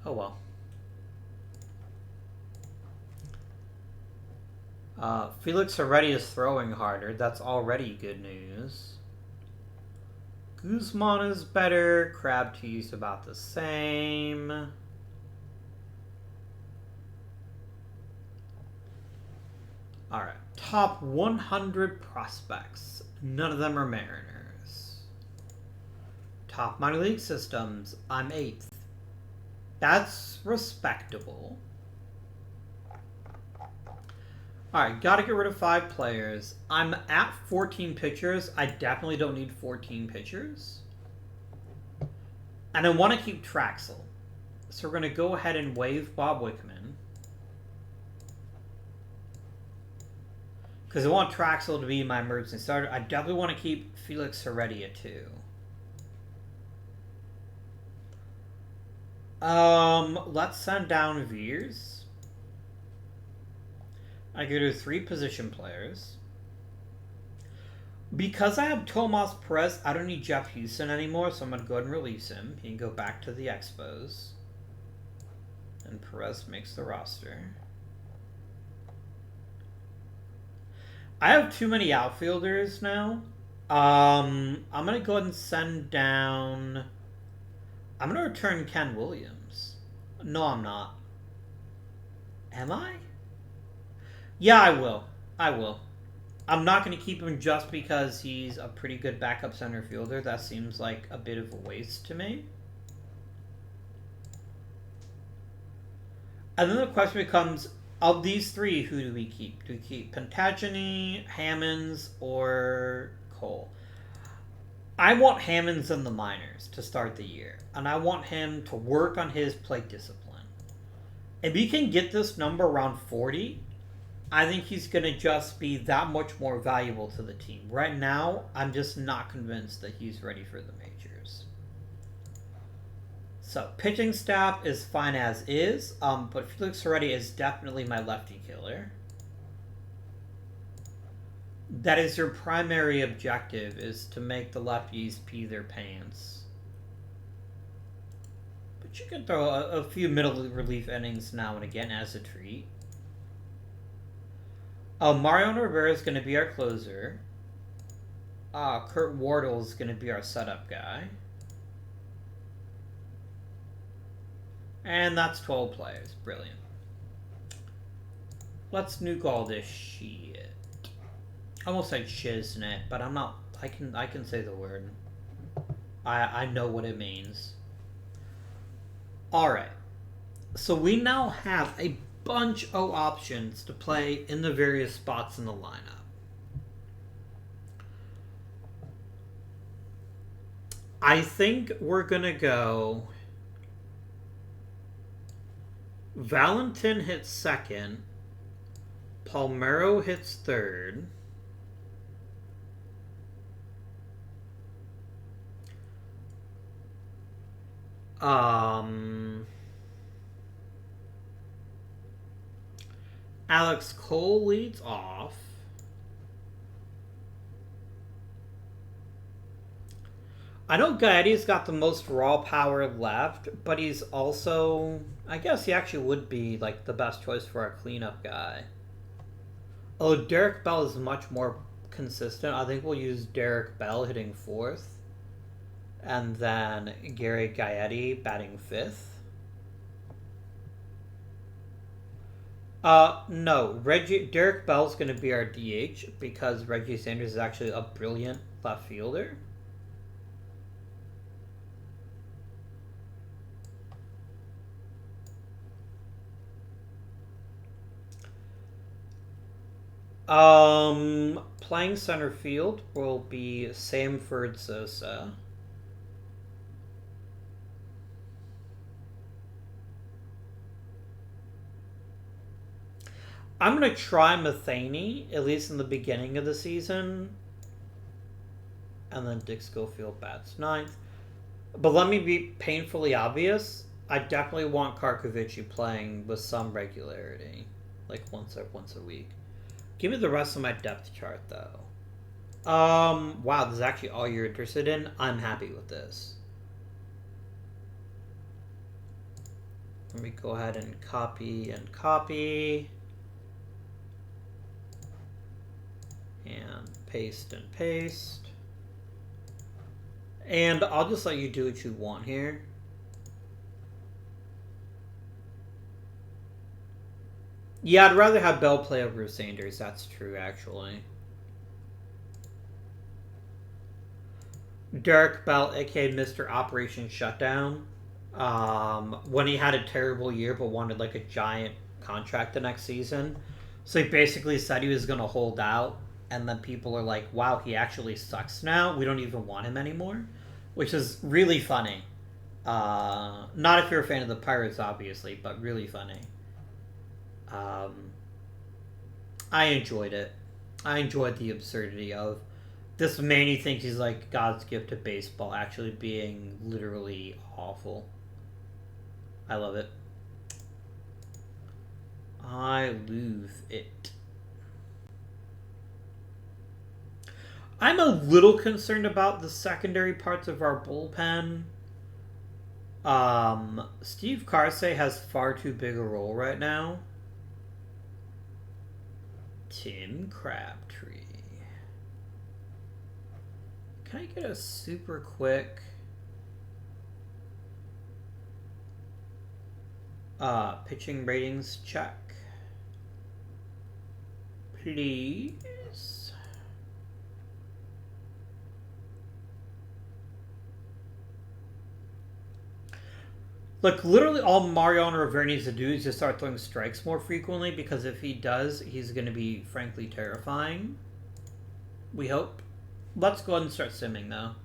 Speaker 1: Oh well. Felix already is throwing harder. That's already good news. Guzman is better. Crabtree's about the same. Alright. Top 100 prospects. None of them are Mariners. Top minor league systems. I'm 8th. That's respectable. Alright, gotta get rid of 5 players. I'm at 14 pitchers. I definitely don't need 14 pitchers. And I want to keep Traxel. So we're going to go ahead and waive Bob Wickman. Because I want Traxel to be my emergency starter. I definitely want to keep Felix Heredia too. Let's send down Veers. I go to 3 position players. Because I have Tomas Perez, I don't need Jeff Houston anymore, so I'm going to go ahead and release him. He can go back to the Expos. And Perez makes the roster. I have too many outfielders now. I'm going to go ahead and send down... I'm going to return Ken Williams. No, I'm not. Am I? Yeah, I will. I will. I'm not going to keep him just because he's a pretty good backup center fielder. That seems like a bit of a waste to me. And then the question becomes, of these 3, who do we keep? Do we keep Pentagony, Hammonds, or Cole? I want Hammonds in the minors to start the year. And I want him to work on his plate discipline. If he can get this number around 40... I think he's going to just be that much more valuable to the team. Right now, I'm just not convinced that he's ready for the majors. So, pitching staff is fine as is, but Felix Heredia is definitely my lefty killer. That is your primary objective, is to make the lefties pee their pants. But you can throw a few middle relief innings now and again as a treat. Mariano Rivera is going to be our closer. Kurt Wardle is going to be our setup guy. And that's 12 players. Brilliant. Let's nuke all this shit. I almost said shiznit, but I'm not... I can say the word. I know what it means. Alright. So we now have a bunch of options to play in the various spots in the lineup. I think we're gonna go Valentin hits second, Palmeiro hits third, Alex Cole leads off. I know Gaetti's got the most raw power left, but he's also... I guess he actually would be like the best choice for our cleanup guy. Oh, Derek Bell is much more consistent. I think we'll use Derek Bell hitting 4th. And then Gary Gaetti batting 5th. No. Derek Bell's going to be our DH because Reggie Sanders is actually a brilliant left fielder. Playing center field will be Samford Sosa. I'm going to try Matheny, at least in the beginning of the season. And then Dick Schofield bats ninth. But let me be painfully obvious. I definitely want Karkovici playing with some regularity. Like once a week. Give me the rest of my depth chart, though. Wow, this is actually all you're interested in? I'm happy with this. Let me go ahead and copy and copy. And paste and paste. And I'll just let you do what you want here. Yeah, I'd rather have Bell play over Sanders. That's true, actually. Derek Bell, aka Mr. Operation Shutdown. When he had a terrible year but wanted like a giant contract the next season. So he basically said he was going to hold out. And then people are like, wow, he actually sucks now. We don't even want him anymore. Which is really funny. Not if you're a fan of the Pirates, obviously, but really funny. I enjoyed it. I enjoyed the absurdity of this man he thinks he's like God's gift to baseball actually being literally awful. I love it. I love it. I'm a little concerned about the secondary parts of our bullpen. Steve Carsey has far too big a role right now. Tim Crabtree. Can I get a super quick pitching ratings check? Please. Look, literally all Mariano Rivera needs to do is just start throwing strikes more frequently, because if he does, he's going to be frankly terrifying. We hope. Let's go ahead and start simming, though.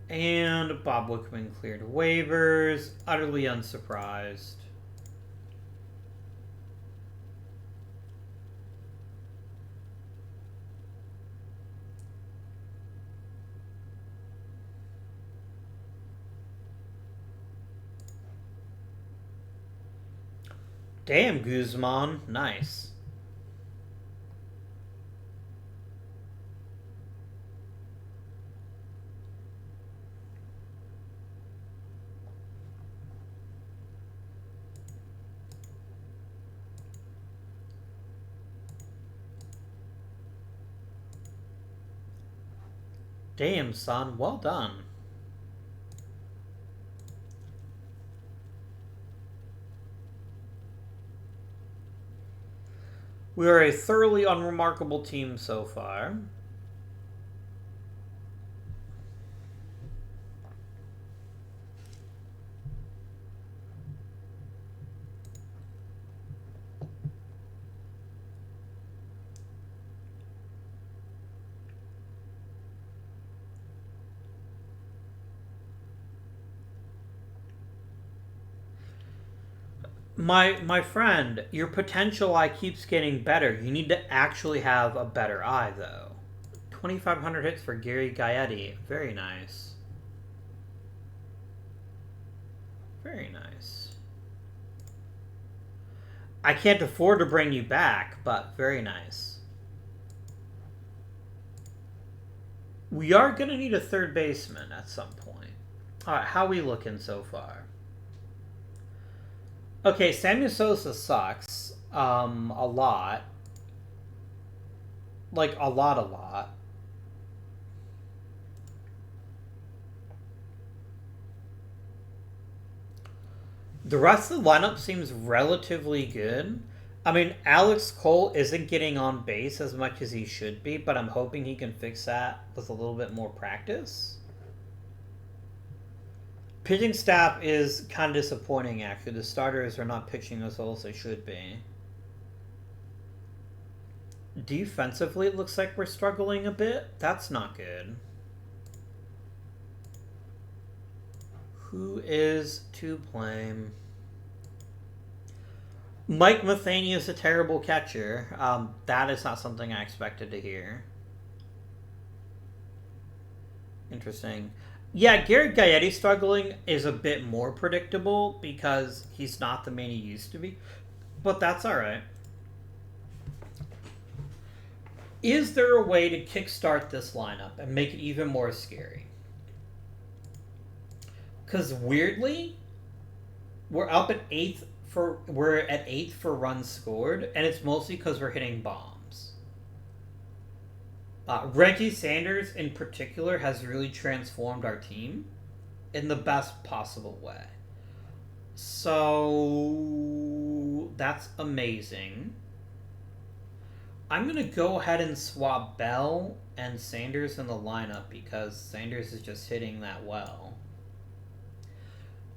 Speaker 1: And Bob Wickman cleared waivers. Utterly unsurprised. Damn, Guzman. Nice. Damn, son. Well done. We are a thoroughly unremarkable team so far. My friend, your potential eye keeps getting better. You need to actually have a better eye, though. 2,500 hits for Gary Gaetti. Very nice. Very nice. I can't afford to bring you back, but very nice. We are going to need a third baseman at some point. Alright, how are we looking so far? Okay, Sammy Sosa sucks. A lot. Like, a lot. The rest of the lineup seems relatively good. I mean, Alex Cole isn't getting on base as much as he should be, but I'm hoping he can fix that with a little bit more practice. Pitching staff is kind of disappointing, actually. The starters are not pitching as well as they should be. Defensively, it looks like we're struggling a bit. That's not good. Who is to blame? Mike Matheny is a terrible catcher. That is not something I expected to hear. Interesting. Yeah, Garrett Gaetti struggling is a bit more predictable because he's not the man he used to be. But that's alright. Is there a way to kickstart this lineup and make it even more scary? Because weirdly, we're up at 8th we're at 8th for runs scored, and it's mostly because we're hitting bombs. Reggie Sanders, in particular, has really transformed our team in the best possible way. So that's amazing. I'm going to go ahead and swap Bell and Sanders in the lineup because Sanders is just hitting that well.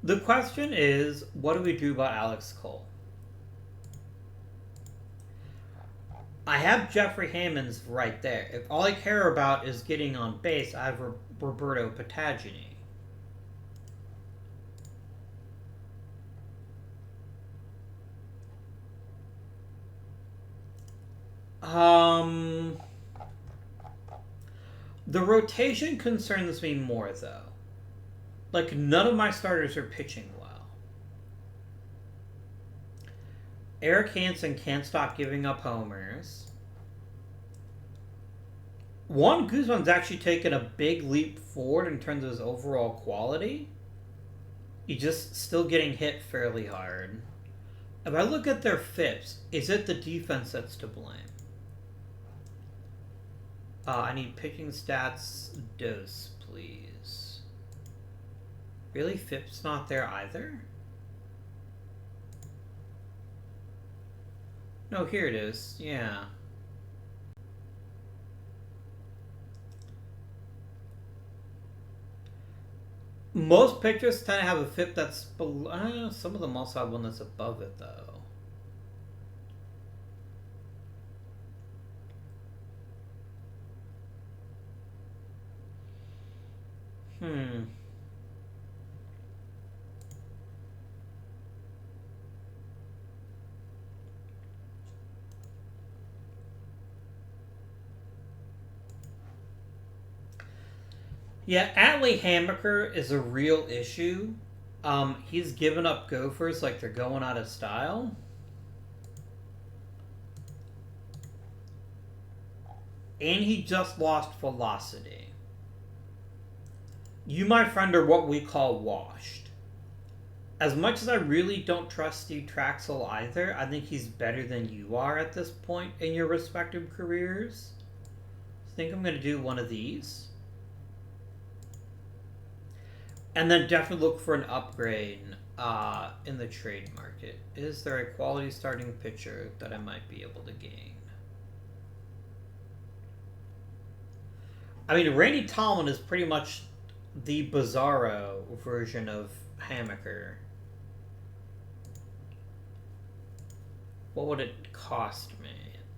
Speaker 1: The question is, what do we do about Alex Cole? I have Jeffrey Hammonds right there. If all I care about is getting on base, I have Roberto Patagini. The rotation concerns me more, though. Like, none of my starters are pitching well. Eric Hansen can't stop giving up homers. Juan Guzman's actually taken a big leap forward in terms of his overall quality. He's just still getting hit fairly hard. If I look at their FIPS, is it the defense that's to blame? I need pitching stats dose, please. Really? FIP's not there either? No, here it is. Yeah. Most pitchers tend to have a FIP that's below. Some of them also have one that's above it, though. Yeah, Atlee Hammaker is a real issue. He's given up gophers like they're going out of style. And he just lost velocity. You, my friend, are what we call washed. As much as I really don't trust Steve Traxel either, I think he's better than you are at this point in your respective careers. I think I'm going to do one of these. And then definitely look for an upgrade in the trade market. Is there a quality starting pitcher that I might be able to gain? I mean, Randy Tallman is pretty much the Bizarro version of Hammaker. What would it cost me?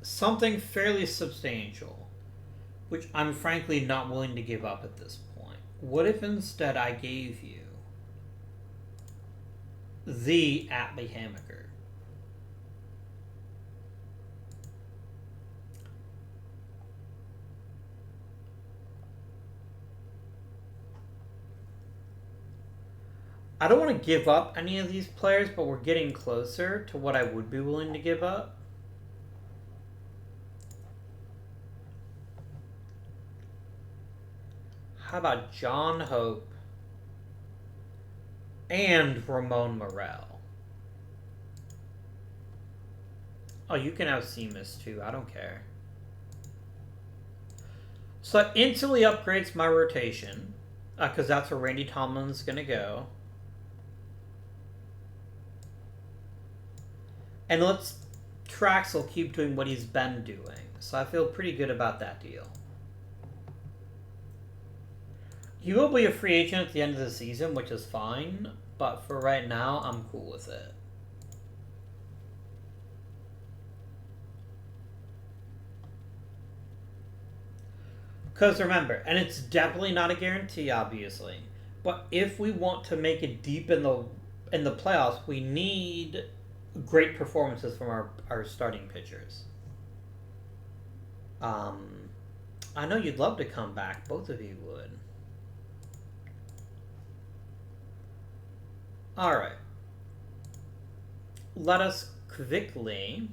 Speaker 1: Something fairly substantial, which I'm frankly not willing to give up at this point. What if instead I gave you the Atlee Hammaker? I don't want to give up any of these players, but we're getting closer to what I would be willing to give up. How about John Hope and Ramon Morel? Oh, you can have Seamus too. I don't care. So that instantly upgrades my rotation, because that's where Randy Tomlin's going to go. And let's Traxel keep doing what he's been doing. So I feel pretty good about that deal. He will be a free agent at the end of the season, which is fine. But for right now, I'm cool with it. Because remember, and it's definitely not a guarantee, obviously, but if we want to make it deep in the playoffs, we need great performances from our starting pitchers. I know you'd love to come back. Both of you would. All right. Let us quickly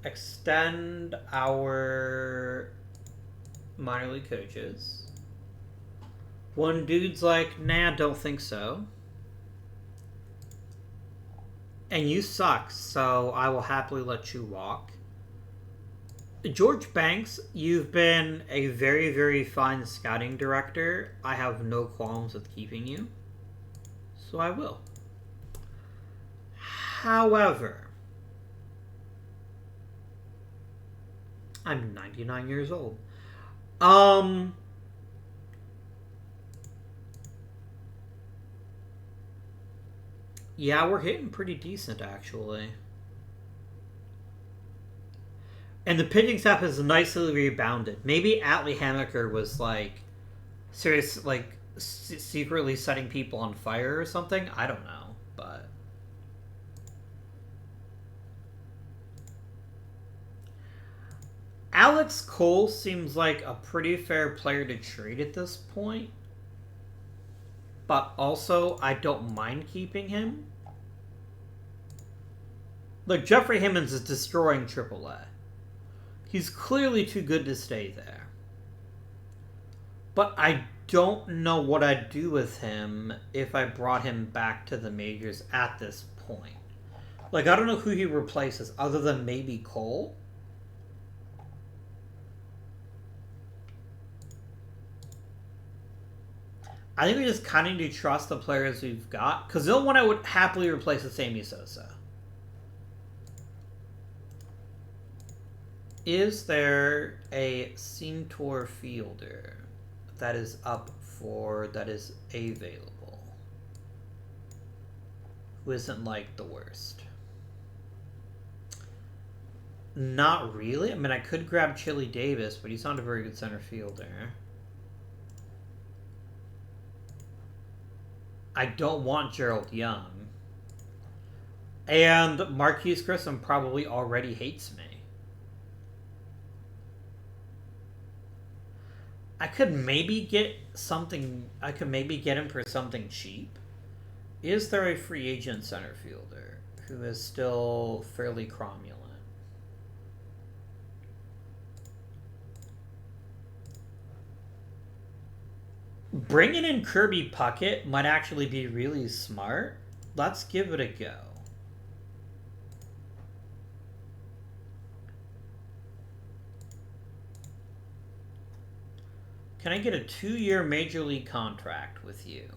Speaker 1: extend our minor league coaches. One dude's like, nah, don't think so. And you suck, so I will happily let you walk. George Banks, you've been a very, very fine scouting director. I have no qualms with keeping you. So I will. However, I'm 99 years old. Yeah, we're hitting pretty decent, actually. And the pitching staff has nicely rebounded. Maybe Atlee Hammaker was, like, serious, like, secretly setting people on fire or something. I don't know, but... Alex Cole seems like a pretty fair player to trade at this point. But also, I don't mind keeping him. Like, Jeffrey Hammons is destroying AAA. He's clearly too good to stay there. But I don't know what I'd do with him if I brought him back to the majors at this point. Like, I don't know who he replaces other than maybe Cole. I think we just kind of need to trust the players we've got. Because the only one I would happily replace is Sammy Sosa. Is there a center fielder that is that is available? Who isn't, like, the worst? Not really. I mean, I could grab Chili Davis, but he's not a very good center fielder. I don't want Gerald Young. And Marquise Grissom probably already hates me. I could maybe get something... I could maybe get him for something cheap. Is there a free agent center fielder who is still fairly cromulent? Bringing in Kirby Puckett might actually be really smart. Let's give it a go. Can I get a 2-year Major League contract with you?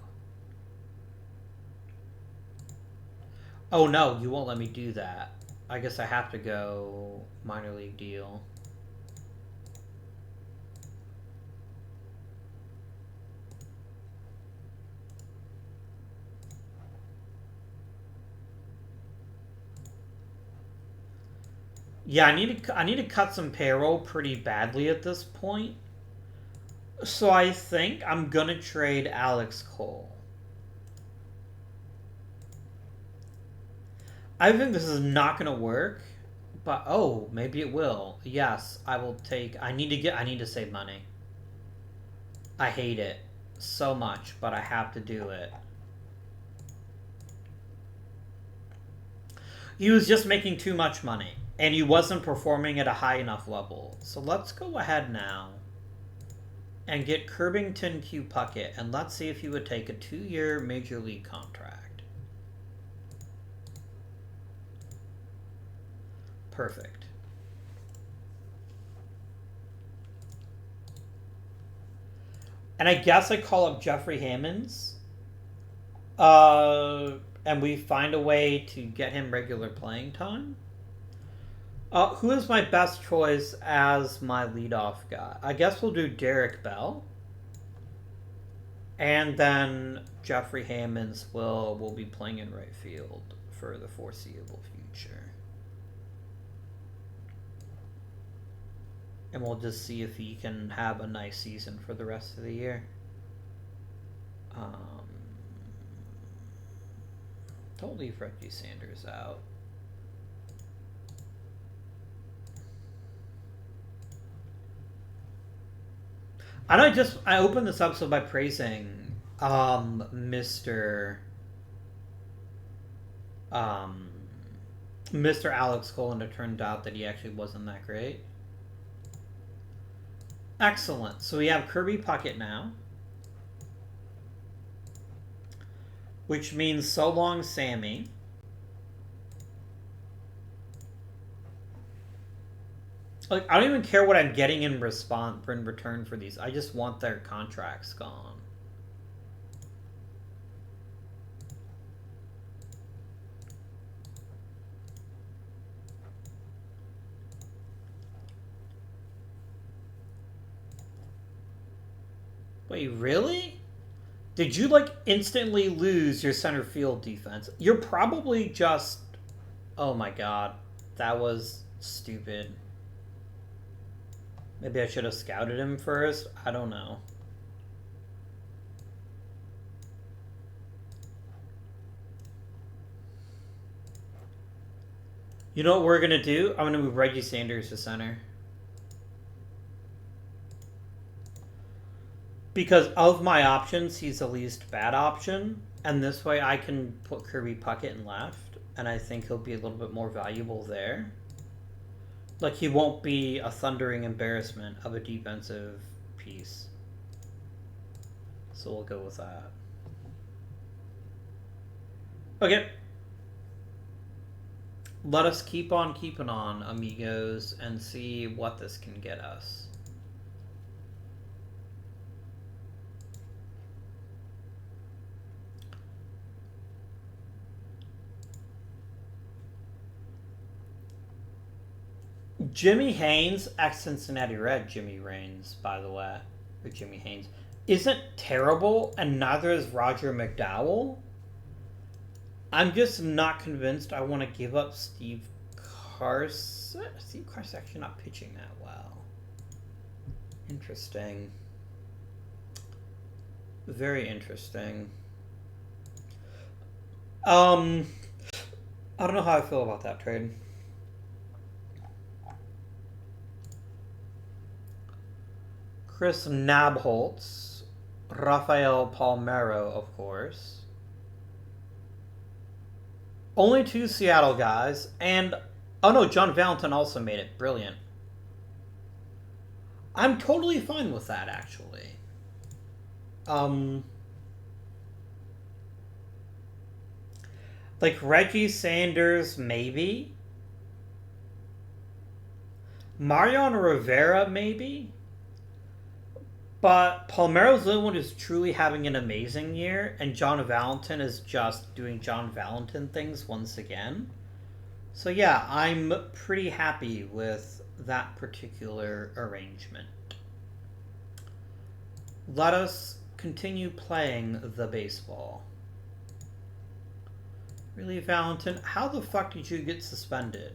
Speaker 1: Oh no, you won't let me do that. I guess I have to go minor league deal. Yeah, I need to cut some payroll pretty badly at this point. So I think I'm gonna trade Alex Cole. I think this is not gonna work, but oh, maybe it will. Yes, I will take. I need to save money. I hate it so much, but I have to do it. He was just making too much money, and he wasn't performing at a high enough level. So let's go ahead now and get Curbington Q Puckett, and let's see if he would take a 2-year Major League contract. Perfect. And I guess I call up Jeffrey Hammons. And we find a way to get him regular playing time. Who is my best choice as my leadoff guy? I guess we'll do Derek Bell. And then Jeffrey Hammonds will be playing in right field for the foreseeable future. And we'll just see if he can have a nice season for the rest of the year. Don't leave Reggie Sanders out. I opened this episode by praising Mr. Alex Cole, and it turned out that he actually wasn't that great. Excellent. So we have Kirby Puckett now, which means so long, Sammy. Like, I don't even care what I'm getting in return for these. I just want their contracts gone. Wait, really? Did you, like, instantly lose your center field defense? You're probably just... Oh my god. That was stupid. Maybe I should have scouted him first? I don't know. You know what we're going to do? I'm going to move Reggie Sanders to center. Because of my options, he's the least bad option. And this way I can put Kirby Puckett in left. And I think he'll be a little bit more valuable there. Like, he won't be a thundering embarrassment of a defensive piece. So we'll go with that. Okay. Let us keep on keeping on, amigos, and see what this can get us. Jimmy Haynes, ex-Cincinnati Red Jimmy Haynes, by the way, or Jimmy Haynes, isn't terrible, and neither is Roger McDowell. I'm just not convinced I want to give up Steve Carson. Steve Carson's actually not pitching that well. Interesting. Very interesting. I don't know how I feel about that trade. Chris Nabholz, Rafael Palmeiro, of course. Only 2 Seattle guys, and oh no, John Valentin also made it. Brilliant. I'm totally fine with that, actually. Like Reggie Sanders, maybe. Mariano Rivera, maybe. But Palmeiro's the only one who's truly having an amazing year, and John Valentin is just doing John Valentin things once again. So yeah, I'm pretty happy with that particular arrangement. Let us continue playing the baseball. Really, Valentin? How the fuck did you get suspended?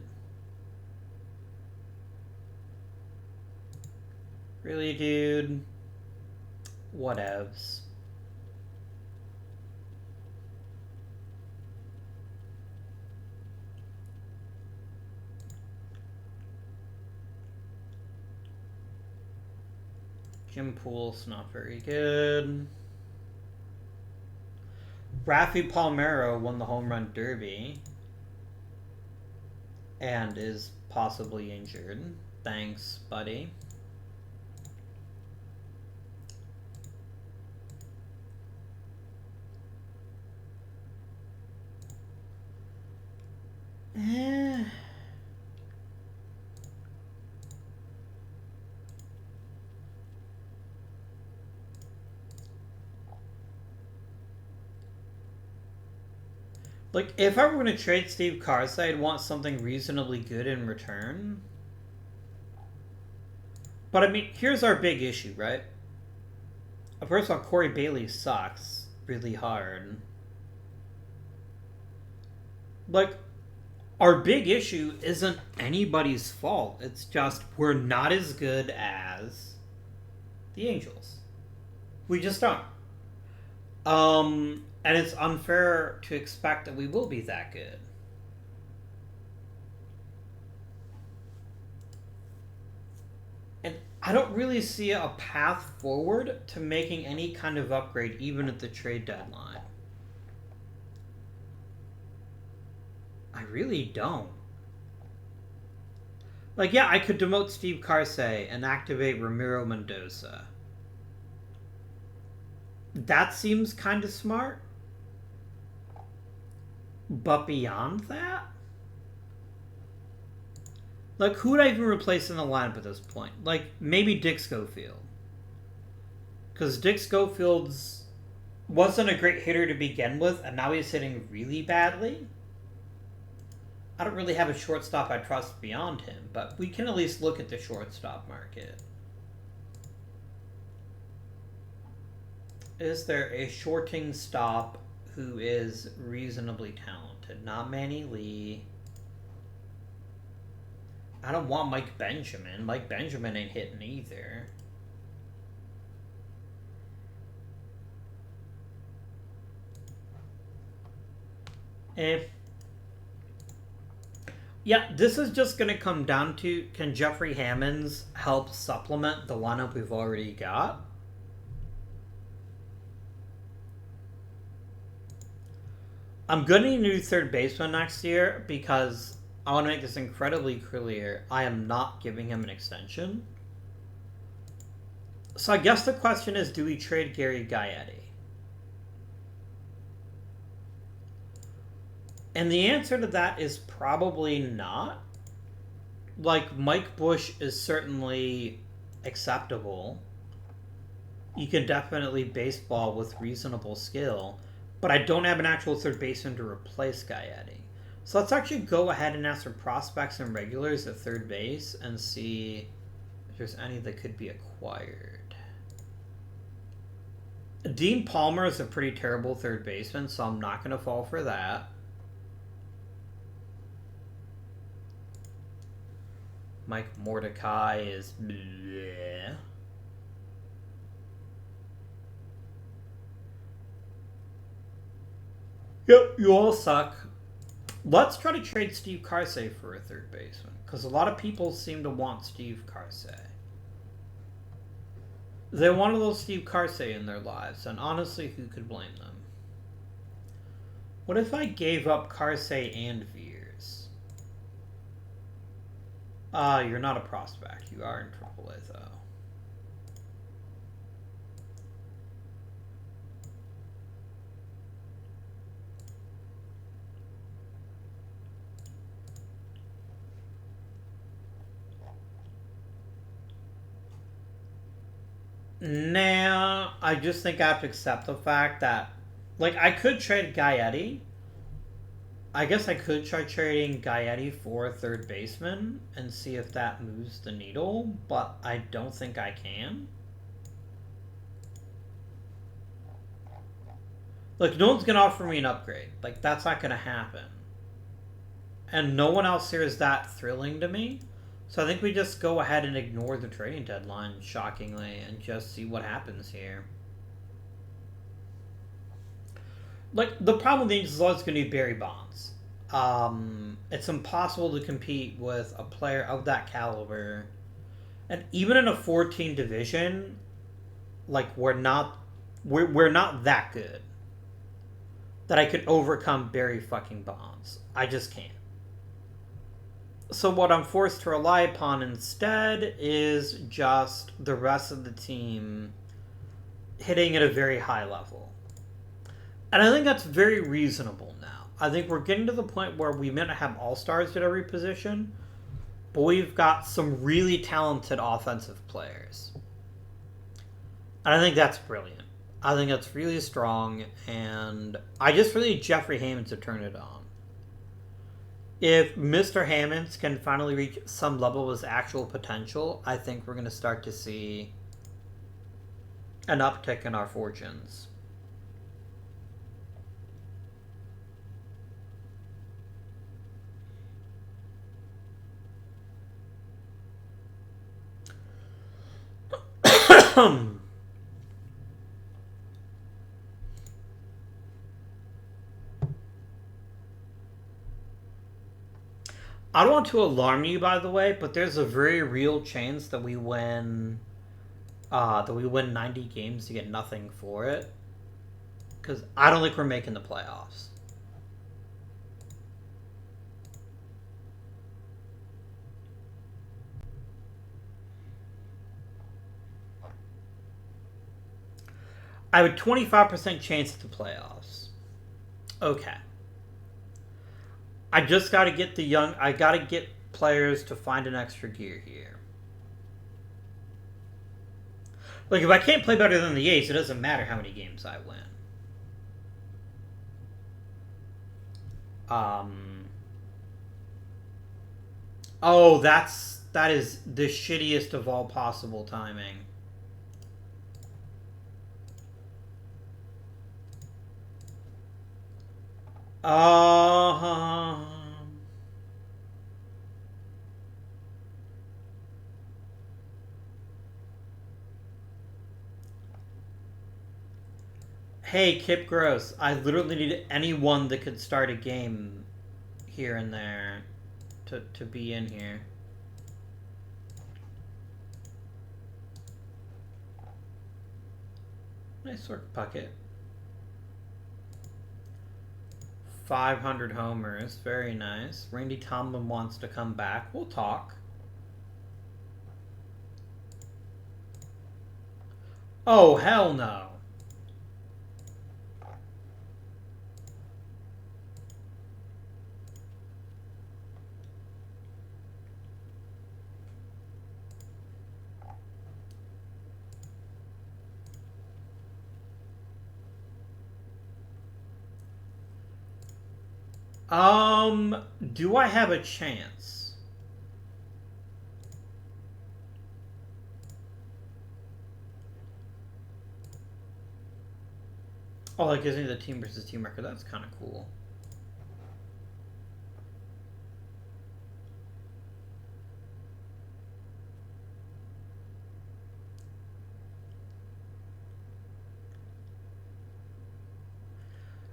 Speaker 1: Really, dude? Whatevs. Jim Poole's not very good. Rafi Palmeiro won the home run derby and is possibly injured. Thanks, buddy. Like, if I were going to trade Steve Carson, I'd want something reasonably good in return. But, I mean, here's our big issue, right? First of all, Corey Bailey sucks really hard. Like, our big issue isn't anybody's fault. It's just we're not as good as the Angels. We just aren't. And it's unfair to expect that we will be that good. And I don't really see a path forward to making any kind of upgrade, even at the trade deadline. I really don't. Like, yeah, I could demote Steve Carsey and activate Ramiro Mendoza. That seems kind of smart. But beyond that? Like, who would I even replace in the lineup at this point? Like, maybe Dick Schofield. Because Dick Schofield's wasn't a great hitter to begin with, and now he's hitting really badly. I don't really have a shortstop I trust beyond him, but we can at least look at the shortstop market. Is there a shorting stop who is reasonably talented? Not Manny Lee. I don't want Mike Benjamin. Mike Benjamin ain't hitting either. Yeah, this is just going to come down to, can Jeffrey Hammonds help supplement the lineup we've already got? I'm going to need a new third baseman next year because I want to make this incredibly clear. I am not giving him an extension. So I guess the question is, do we trade Gary Gaetti? And the answer to that is probably not. Like, Mike Bush is certainly acceptable. You can definitely baseball with reasonable skill. But I don't have an actual third baseman to replace Gaetti. So let's actually go ahead and ask for prospects and regulars at third base and see if there's any that could be acquired. Dean Palmer is a pretty terrible third baseman, so I'm not going to fall for that. Mike Mordecai is bleh. Yep, you all suck. Let's try to trade Steve Carsey for a third baseman, because a lot of people seem to want Steve Carsey. They want a little Steve Carsey in their lives, and honestly, who could blame them? What if I gave up Carsey and Veers? You're not a prospect. You are in AAA, though. Nah, I just think I have to accept the fact that, like, I could trade Gaetti. I guess I could try trading Gaetti for a third baseman and see if that moves the needle, but I don't think I can. Like, no one's going to offer me an upgrade. Like, that's not going to happen. And no one else here is that thrilling to me. So I think we just go ahead and ignore the trading deadline, shockingly, and just see what happens here. Like, the problem with the Angels is always going to be Barry Bonds. It's impossible to compete with a player of that caliber. And even in a 14 division, like, we're not that good that I could overcome Barry fucking Bonds. I just can't. So what I'm forced to rely upon instead is just the rest of the team hitting at a very high level. And I think that's very reasonable now. I think we're getting to the point where we may not have all-stars at every position, but we've got some really talented offensive players. And I think that's brilliant. I think that's really strong, and I just really need Jeffrey Hammonds to turn it on. If Mr. Hammonds can finally reach some level of his actual potential, I think we're going to start to see an uptick in our fortunes. I don't want to alarm you, by the way, but there's a very real chance that we win 90 games to get nothing for it. Because I don't think we're making the playoffs. I have a 25% chance at the playoffs. Okay. I just got to get I got to get players to find an extra gear here. Like, if I can't play better than the Ace, it doesn't matter how many games I win. Oh, that is the shittiest of all possible timing. Hey, Kip Gross. I literally need anyone that could start a game here and there to be in here. Nice work, Puckett. 500 homers. Very nice. Randy Tomlin wants to come back. We'll talk. Oh, hell no. Do I have a chance? Oh, that gives me the team versus team record. That's kind of cool.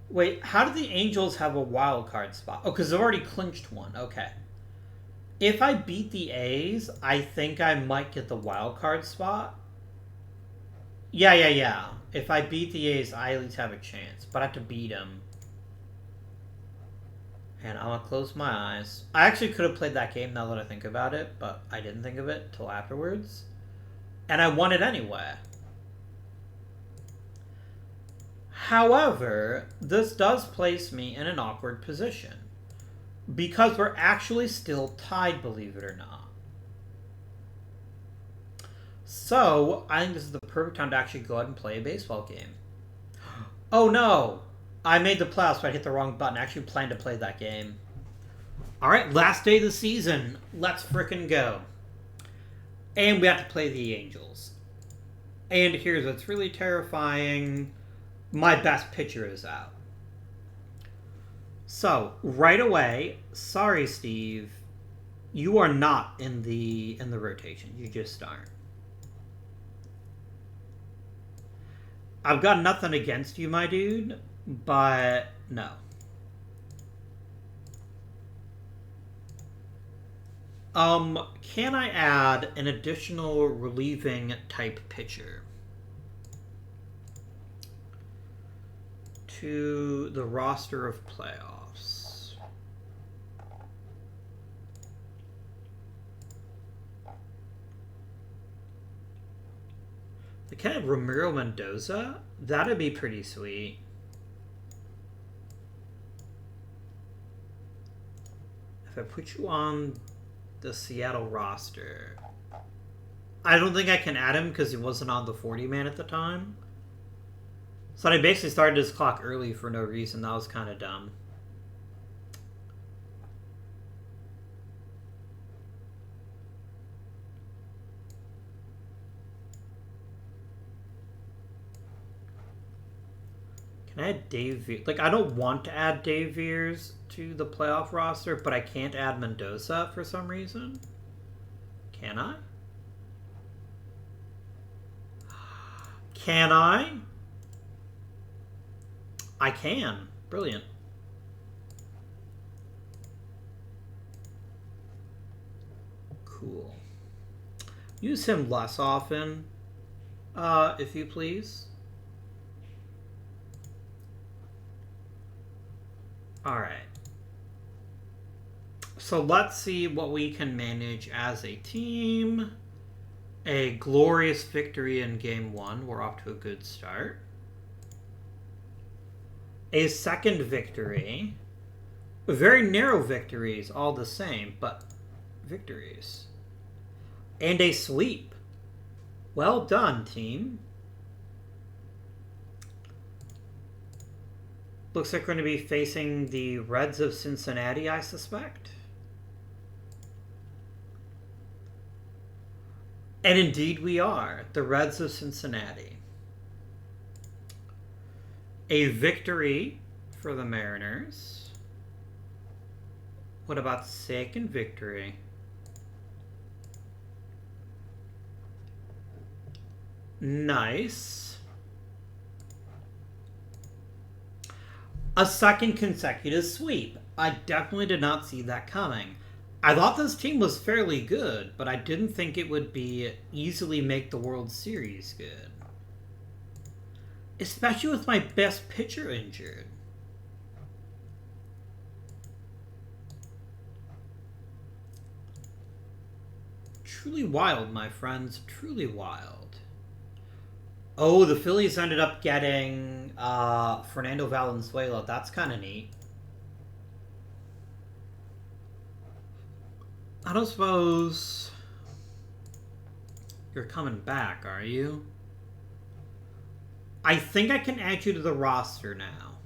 Speaker 1: Wait, how do the Angels have a wild card spot? Oh, because they've already clinched one. Okay. If I beat the A's, I think I might get the wild card spot. Yeah. If I beat the A's, I at least have a chance. But I have to beat them. And I'm going to close my eyes. I actually could have played that game now that I think about it, but I didn't think of it till afterwards. And I won it anyway. However, this does place me in an awkward position. Because we're actually still tied, believe it or not. So, I think this is the perfect time to actually go ahead and play a baseball game. Oh no! I made the playoffs, but I hit the wrong button. I actually planned to play that game. Alright, last day of the season. Let's frickin' go. And we have to play the Angels. And here's what's really terrifying. My best pitcher is out. So, right away, sorry, Steve, you are not in the rotation. You just aren't. I've got nothing against you, my dude, but no. Can I add an additional relieving type pitcher to the roster of playoffs? The kind of Ramiro Mendoza? That'd be pretty sweet. If I put you on the Seattle roster, I don't think I can add him because he wasn't on the 40-man at the time. So I basically started his clock early for no reason. That was kind of dumb. Can I add Dave? Like, I don't want to add Dave Veers to the playoff roster, but I can't add Mendoza for some reason. Can I? Can I? I can. Brilliant. Cool. Use him less often, if you please. Alright. So let's see what we can manage as a team. A glorious victory in game 1. We're off to a good start. A second victory. Very narrow victories, all the same, but victories. And a sweep. Well done, team. Looks like we're going to be facing the Reds of Cincinnati, I suspect. And indeed we are. The Reds of Cincinnati. A victory for the Mariners. What about second victory? Nice. A second consecutive sweep. I definitely did not see that coming. I thought this team was fairly good, but I didn't think it would be easily make the World Series good. Especially with my best pitcher injured. Truly wild, my friends. Truly wild. Oh, the Phillies ended up getting Fernando Valenzuela. That's kind of neat. I don't suppose you're coming back, are you? I think I can add you to the roster now.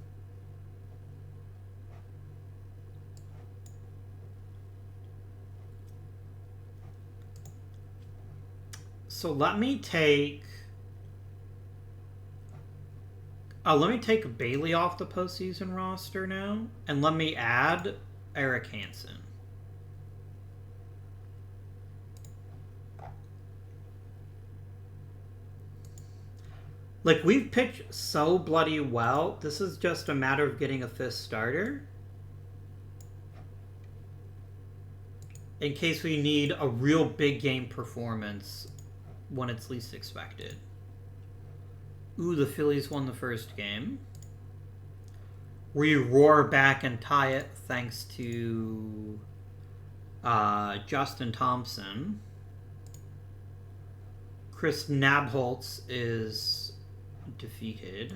Speaker 1: So let me take Bailey off the postseason roster now, and let me add Eric Hansen. Like, we've pitched so bloody well. This is just a matter of getting a fifth starter. In case we need a real big game performance when it's least expected. Ooh, the Phillies won the first game. We roar back and tie it thanks to Justin Thompson. Chris Nabholz is defeated.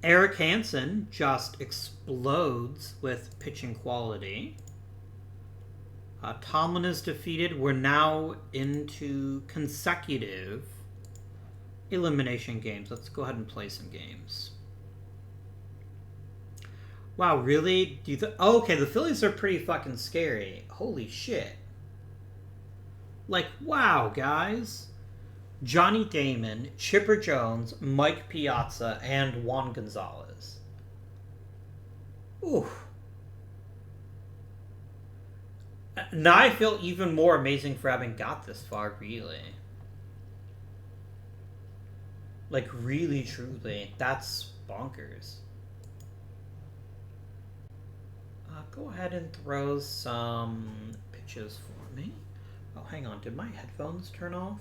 Speaker 1: Eric Hansen just explodes with pitching quality. Tomlin is defeated. We're now into consecutive elimination games. Let's go ahead and play some games. Wow, really? Oh, okay, the Phillies are pretty fucking scary. Holy shit. Like, wow, guys. Johnny Damon, Chipper Jones, Mike Piazza, and Juan Gonzalez. Ooh. Now I feel even more amazing for having got this far, really. Like, really, truly. That's bonkers. Go ahead and throw some pitches for me. Oh, hang on. Did my headphones turn off?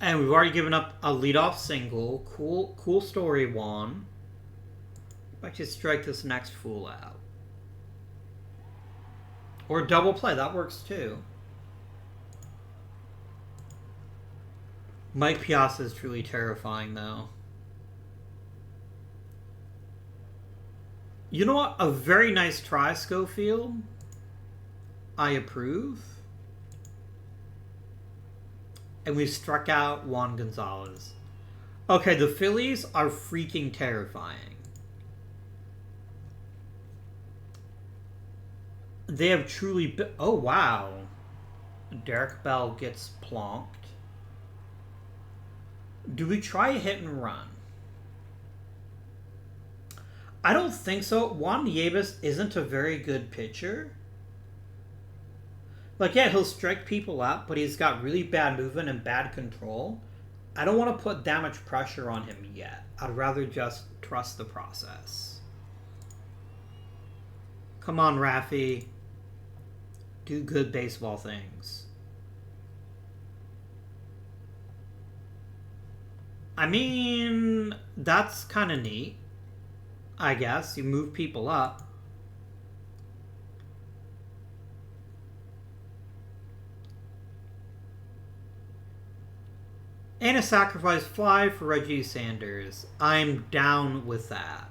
Speaker 1: And we've already given up a leadoff single. Cool story, Juan. Let's just strike this next fool out. Or double play. That works too. Mike Piazza is truly terrifying, though. You know what? A very nice try, Schofield. I approve. And we've struck out Juan Gonzalez. Okay, the Phillies are freaking terrifying. They have truly... Oh, wow. Derek Bell gets plonked. Do we try a hit and run? I don't think so. Juan Nieves isn't a very good pitcher. Like, yeah, he'll strike people out, but he's got really bad movement and bad control. I don't want to put that much pressure on him yet. I'd rather just trust the process. Come on, Rafi. Do good baseball things. I mean, that's kind of neat. I guess. You move people up. And a sacrifice fly for Reggie Sanders. I'm down with that.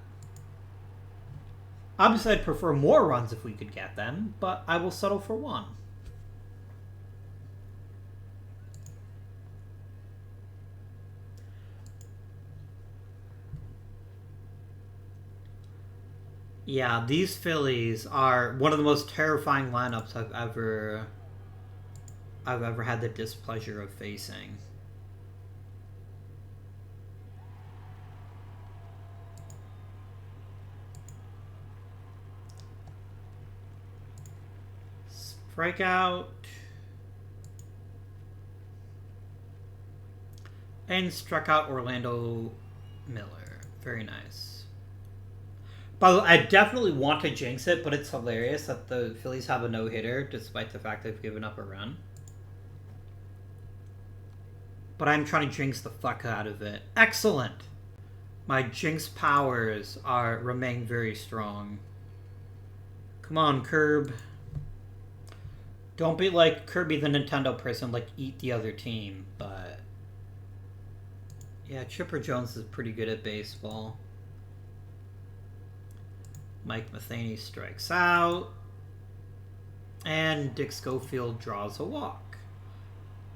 Speaker 1: Obviously, I'd prefer more runs if we could get them, but I will settle for one. Yeah, these Phillies are one of the most terrifying lineups I've ever had the displeasure of facing. Strikeout. And struck out Orlando Miller. Very nice. By the way, I definitely want to jinx it, but it's hilarious that the Phillies have a no-hitter despite the fact they've given up a run. But I'm trying to jinx the fuck out of it. Excellent! My jinx powers remain very strong. Come on, Curb. Don't be like Kirby the Nintendo person, like eat the other team, but... Yeah, Chipper Jones is pretty good at baseball. Mike Matheny strikes out. And Dick Schofield draws a walk.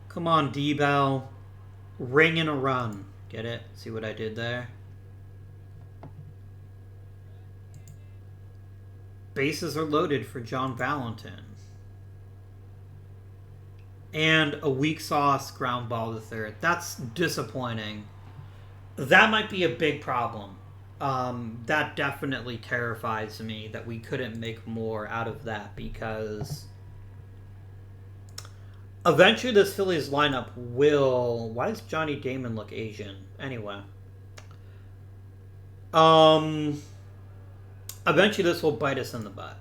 Speaker 1: Come on, D-Bell. Ring in a run. Get it? See what I did there? Bases are loaded for John Valentin. And a weak sauce ground ball to third. That's disappointing. That might be a big problem. That definitely terrifies me that we couldn't make more out of that because eventually this Phillies lineup will... Why does Johnny Damon look Asian? Anyway. Eventually this will bite us in the butt.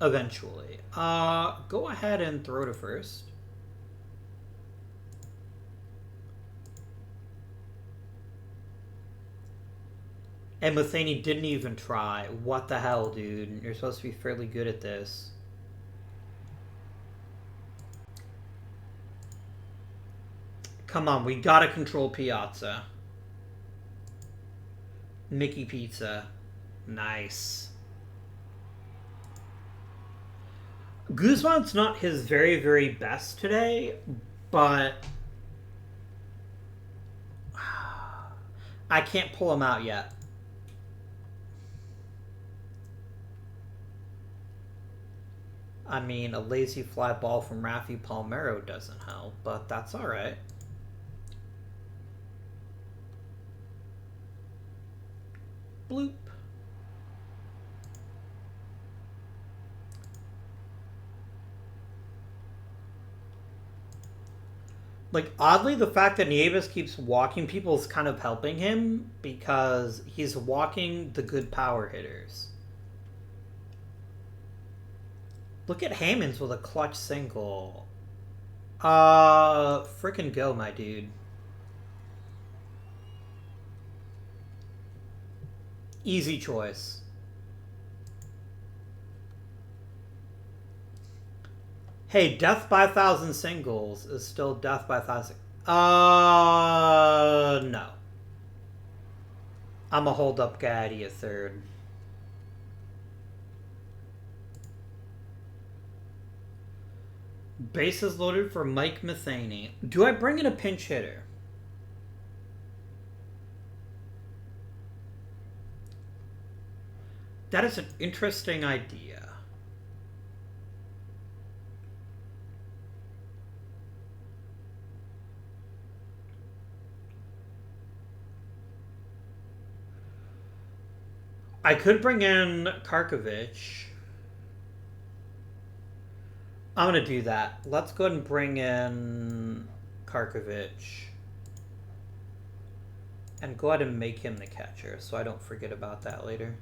Speaker 1: Eventually. Go ahead and throw to first. And Matheny didn't even try. What the hell, dude? You're supposed to be fairly good at this. Come on, we gotta control Piazza. Mickey Pizza. Nice. Guzman's not his very, very best today, but I can't pull him out yet. I mean, a lazy fly ball from Rafi Palmeiro doesn't help, but that's alright. Bloop. Like, oddly, the fact that Nieves keeps walking people is kind of helping him because he's walking the good power hitters. Look at Hammonds with a clutch single. Frickin' go, my dude. Easy choice. Hey, death by 1,000 singles is still death by 1,000. No. I'm a hold-up guy at a third. Bases loaded for Mike Matheny. Do I bring in a pinch hitter? That is an interesting idea. I could bring in Karkovich. I'm going to do that. Let's go ahead and bring in Karkovich. And go ahead and make him the catcher so I don't forget about that later.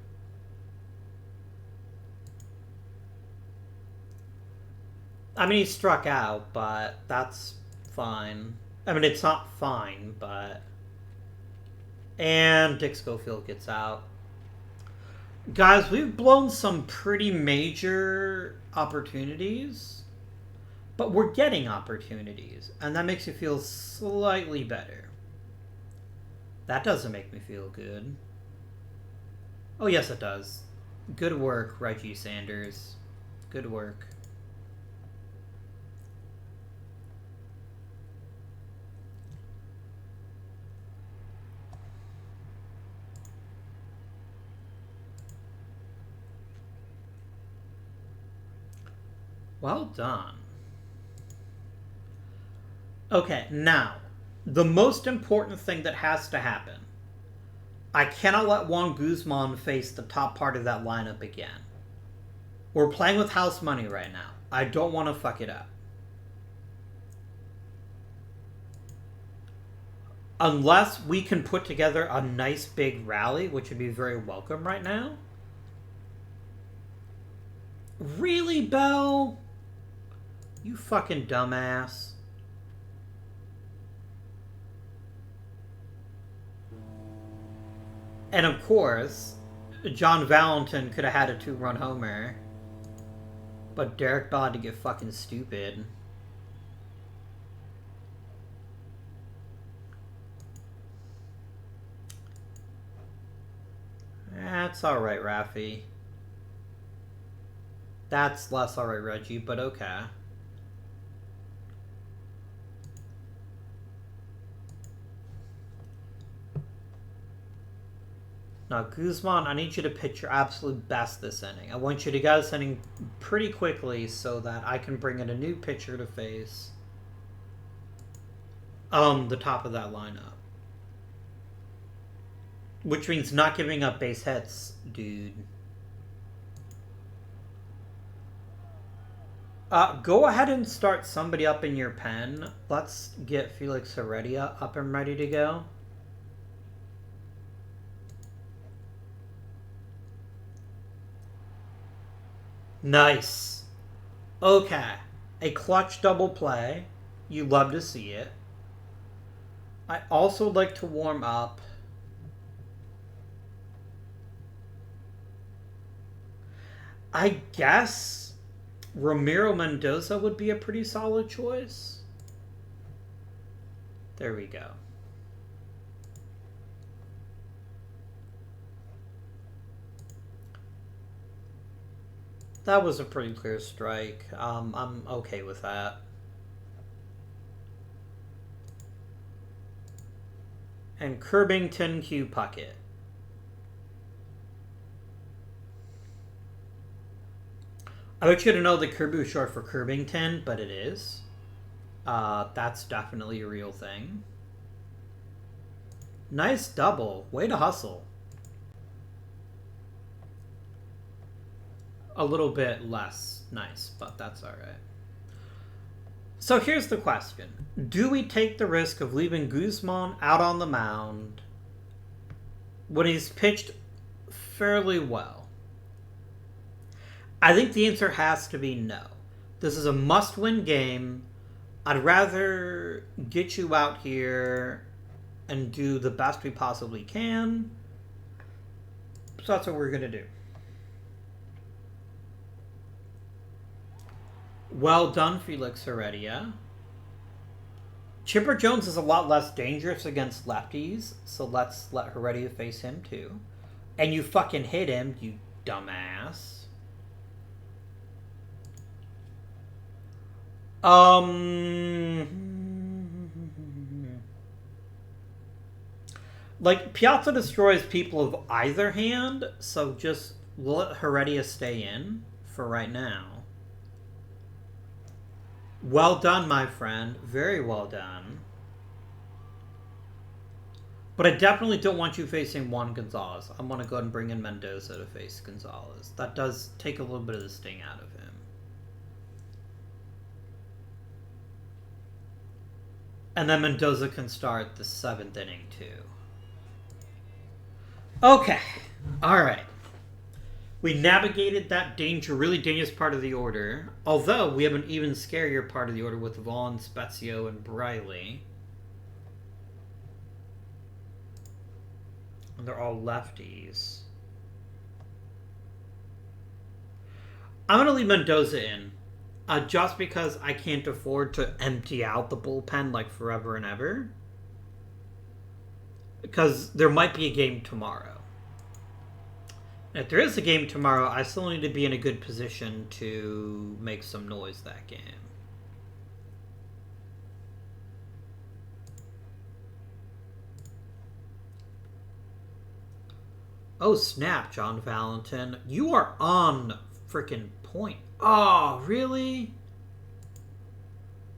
Speaker 1: I mean, he struck out, but that's fine. I mean, it's not fine, but... And Dick Schofield gets out. Guys, we've blown some pretty major opportunities, but we're getting opportunities, and that makes you feel slightly better. That doesn't make me feel good. Oh, yes, it does. Good work, Reggie Sanders. Good work. Well done. Okay, now, the most important thing that has to happen. I cannot let Juan Guzman face the top part of that lineup again. We're playing with house money right now. I don't want to fuck it up. Unless we can put together a nice big rally, which would be very welcome right now. Really, Bell? You fucking dumbass. And of course, John Valentin could have had a 2-run homer. But Derek Bell had to get fucking stupid. That's alright, Rafi. That's less alright, Reggie, but okay. Now, Guzman, I need you to pitch your absolute best this inning. I want you to get this inning pretty quickly so that I can bring in a new pitcher to face the top of that lineup. Which means not giving up base hits, dude. Go ahead and start somebody up in your pen. Let's get Felix Heredia up and ready to go. Nice. Okay. A clutch double play. You love to see it. I also like to warm up. I guess Ramiro Mendoza would be a pretty solid choice. There we go. That was a pretty clear strike. I'm okay with that. And Curbington Q Puckett. I want you to know that Kirby was short for Curbington, but it is. That's definitely a real thing. Nice double. Way to hustle. A little bit less nice, but that's alright. So here's the question. Do we take the risk of leaving Guzman out on the mound when he's pitched fairly well? I think the answer has to be no. This is a must-win game. I'd rather get you out here and do the best we possibly can. So that's what we're going to do. Well done, Felix Heredia. Chipper Jones is a lot less dangerous against lefties, so let's let Heredia face him too. And you fucking hit him, you dumbass. Like, Piazza destroys people of either hand, so just let Heredia stay in for right now. Well done, my friend. Very well done. But I definitely don't want you facing Juan Gonzalez. I'm going to go ahead and bring in Mendoza to face Gonzalez. That does take a little bit of the sting out of him. And then Mendoza can start the 7th inning, too. Okay. All right. We navigated that really dangerous part of the order. Although, we have an even scarier part of the order with Vaughn, Spezio, and Briley. And they're all lefties. I'm going to leave Mendoza in. Just because I can't afford to empty out the bullpen like forever and ever. Because there might be a game tomorrow. If there is a game tomorrow, I still need to be in a good position to make some noise that game. Oh, snap, John Valentin. You are on freaking point. Oh, really?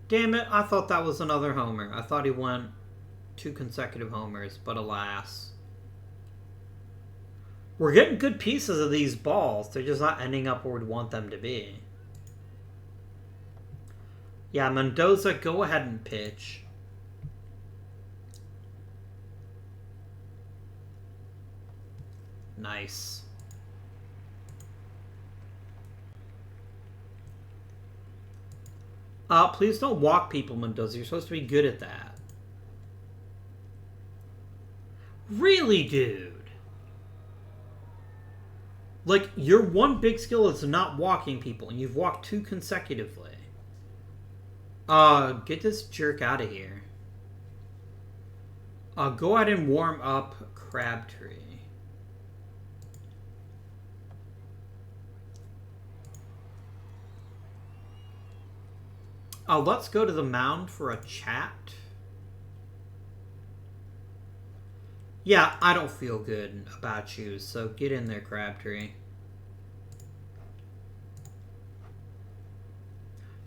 Speaker 1: Damn it, I thought that was another homer. I thought he went 2 consecutive homers, but alas. We're getting good pieces of these balls. They're just not ending up where we'd want them to be. Yeah, Mendoza, go ahead and pitch. Nice. Please don't walk people, Mendoza. You're supposed to be good at that. Really, dude? Like, your one big skill is not walking people, and you've walked 2 consecutively. Get this jerk out of here. Go ahead and warm up Crabtree. Let's go to the mound for a chat. Yeah, I don't feel good about you, so get in there, Crabtree.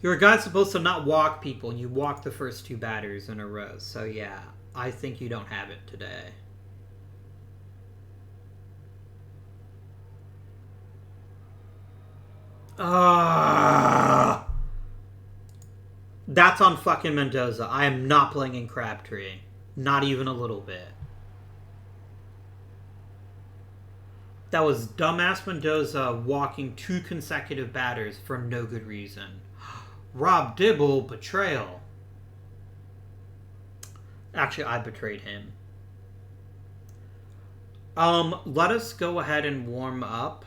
Speaker 1: You're a guy supposed to not walk people, and you walk the first 2 batters in a row. So yeah, I think you don't have it today. That's on fucking Mendoza. I am not playing in Crabtree. Not even a little bit. That was dumbass Mendoza walking 2 consecutive batters for no good reason. Rob Dibble, betrayal. Actually, I betrayed him. Let us go ahead and warm up.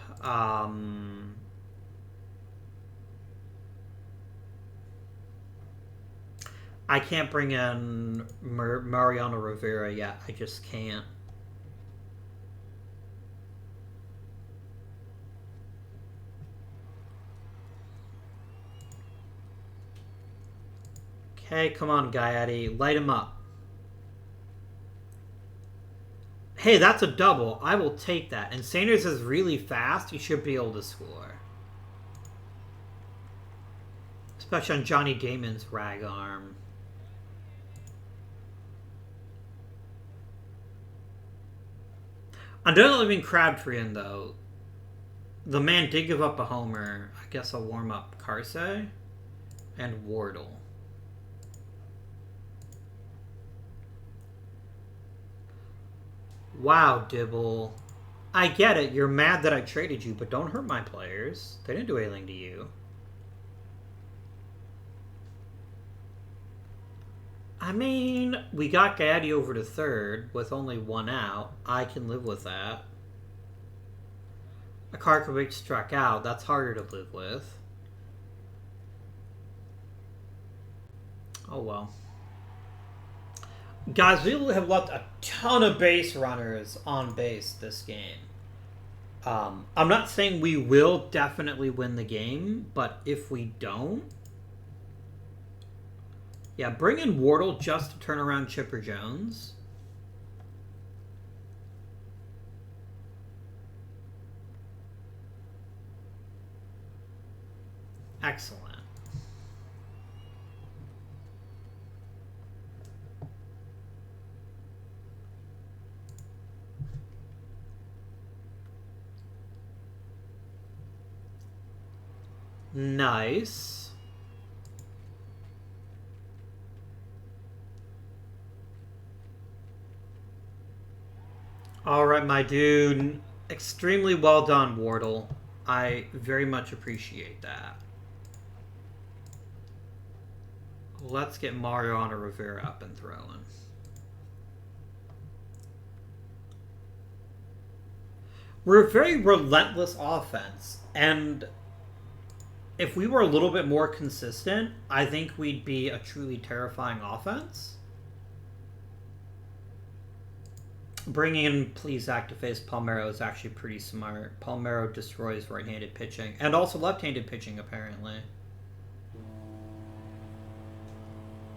Speaker 1: I can't bring in Mariano Rivera yet. I just can't. Okay, come on, Gaetti. Light him up. Hey, that's a double. I will take that. And Sanders is really fast. He should be able to score. Especially on Johnny Damon's rag arm. I'm definitely leaving Crabtree in, though. The man did give up a homer. I guess I'll warm up Carsey and Wardle. Wow, Dibble. I get it. You're mad that I traded you, but don't hurt my players. They didn't do anything to you. I mean, we got Gaddy over to third with only 1 out. I can live with that. A Karkovic struck out. That's harder to live with. Oh well. Guys, we have left a ton of base runners on base this game. I'm not saying we will definitely win the game, but if we don't... Yeah, bring in Wardle just to turn around Chipper Jones. Excellent. Nice. Alright, my dude. Extremely well done, Wardle. I very much appreciate that. Let's get Mariano Rivera up and throwing. We're a very relentless offense, and if we were a little bit more consistent, I think we'd be a truly terrifying offense. Bringing in Plesac to face Palmeiro is actually pretty smart. Palmeiro destroys right-handed pitching, and also left-handed pitching, apparently.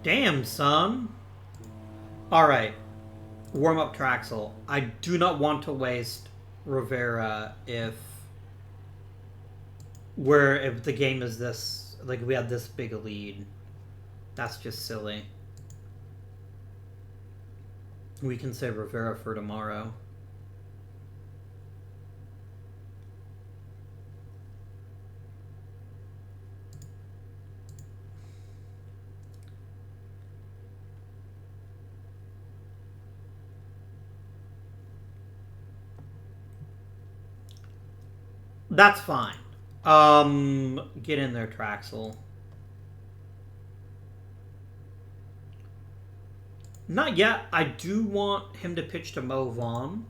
Speaker 1: Damn, son. Alright. Warm-up Traxel. I do not want to waste Rivera if the game is this, like, we have this big a lead. That's just silly. We can say Rivera for tomorrow. That's fine. Get in there, Traxel. Not yet. I do want him to pitch to Mo Vaughn.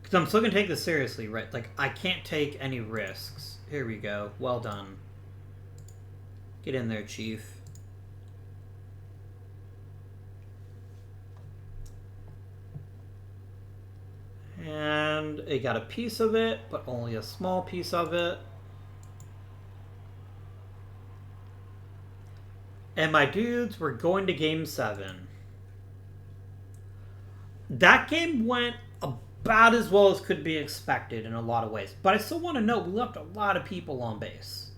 Speaker 1: Because I'm still going to take this seriously, right? Like, I can't take any risks. Here we go. Well done. Get in there, Chief. And it got a piece of it, but only a small piece of it. And my dudes, we're going to Game 7. That game went about as well as could be expected in a lot of ways. But I still want to note, we left a lot of people on base.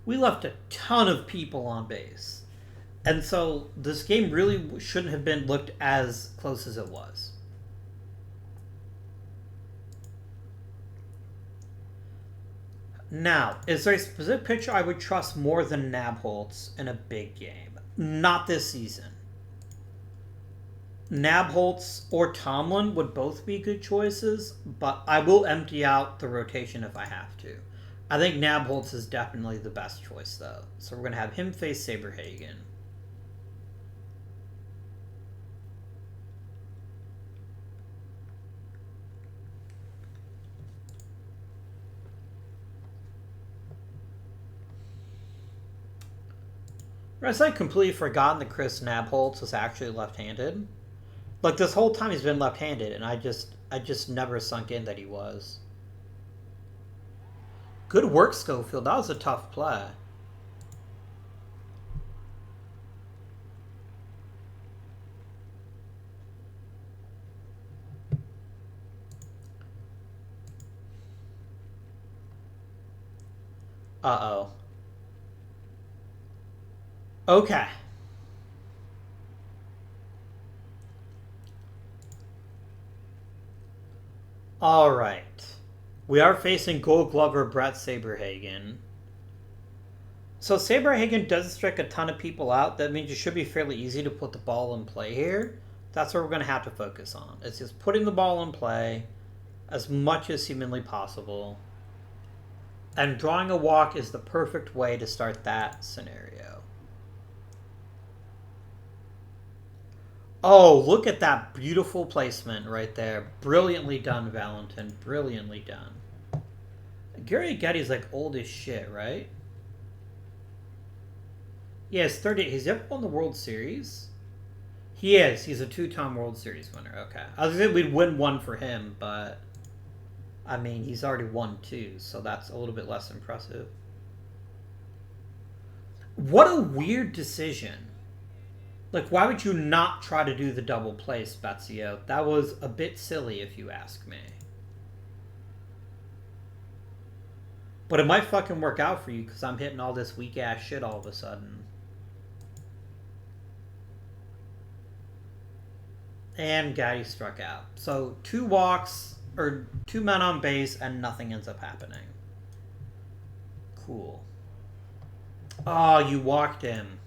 Speaker 1: We left a ton of people on base. And so this game really shouldn't have been looked as close as it was. Now, is there a specific pitcher I would trust more than Nabholz in a big game? Not this season. Nabholz or Tomlin would both be good choices, but I will empty out the rotation if I have to. I think Nabholz is definitely the best choice, though. So we're going to have him face Saberhagen. I completely forgotten that Chris Nabholz was actually left-handed. Like, this whole time he's been left-handed, and I just never sunk in that he was. Good work, Schofield. That was a tough play. Uh-oh. Okay. All right. We are facing Gold Glover Brett Saberhagen. So Saberhagen does strike a ton of people out. That means it should be fairly easy to put the ball in play here. That's what we're going to have to focus on. It's just putting the ball in play as much as humanly possible. And drawing a walk is the perfect way to start that scenario. Oh, look at that beautiful placement right there. Brilliantly done, Valentin. Brilliantly done. Gary Getty's like old as shit, right? Yeah, he's 38. He's ever won the World Series? He is. He's a two-time World Series winner. Okay. I was thinking we'd win one for him, but I mean, he's already won two, so that's a little bit less impressive. What a weird decision. Like, why would you not try to do the double play, Spezio? That was a bit silly, if you ask me. But it might fucking work out for you, because I'm hitting all this weak-ass shit all of a sudden. And Gaddy struck out. So, 2 walks, or 2 men on base, and nothing ends up happening. Cool. Oh, you walked him.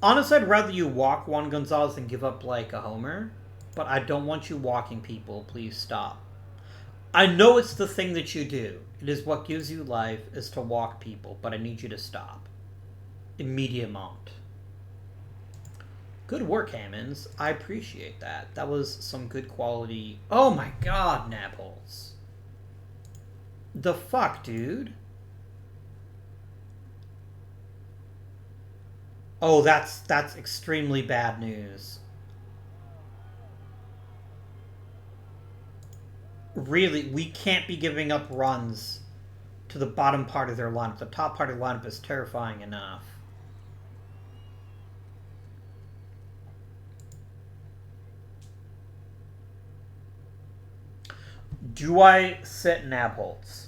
Speaker 1: Honestly, I'd rather you walk Juan Gonzalez than give up like a homer. But I don't want you walking people. Please stop. I know it's the thing that you do. It is what gives you life, is to walk people. But I need you to stop. Immediately. Good work, Hammonds. I appreciate that. That was some good quality... Oh my god, Nabholes. The fuck, dude? Oh, that's extremely bad news. Really, we can't be giving up runs to the bottom part of their lineup. The top part of the lineup is terrifying enough. Do I sit Nabholz?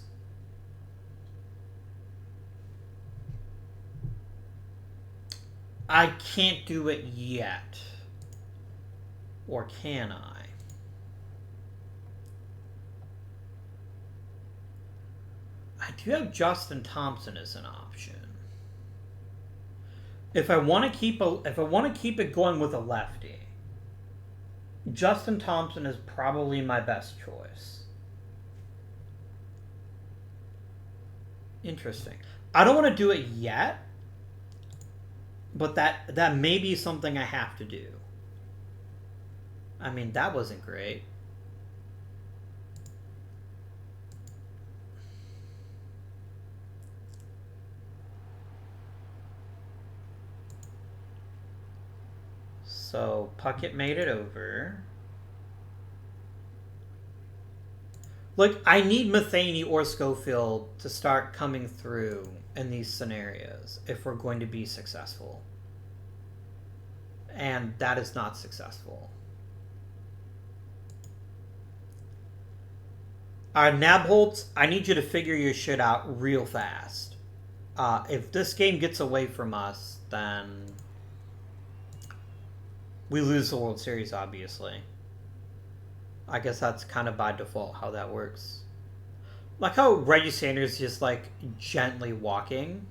Speaker 1: I can't do it yet. Or can I? I do have Justin Thompson as an option. If I want to keep it going with a lefty, Justin Thompson is probably my best choice. Interesting. I don't want to do it yet, but that may be something I have to do. I mean, that wasn't great. So, Puckett made it over. Look, I need Matheny or Schofield to start coming through in these scenarios if we're going to be successful. And that is not successful. Alright, Nabholz, I need you to figure your shit out real fast. If this game gets away from us, then we lose the World Series, obviously. I guess that's kind of by default how that works. Like how Reggie Sanders is just like gently walking.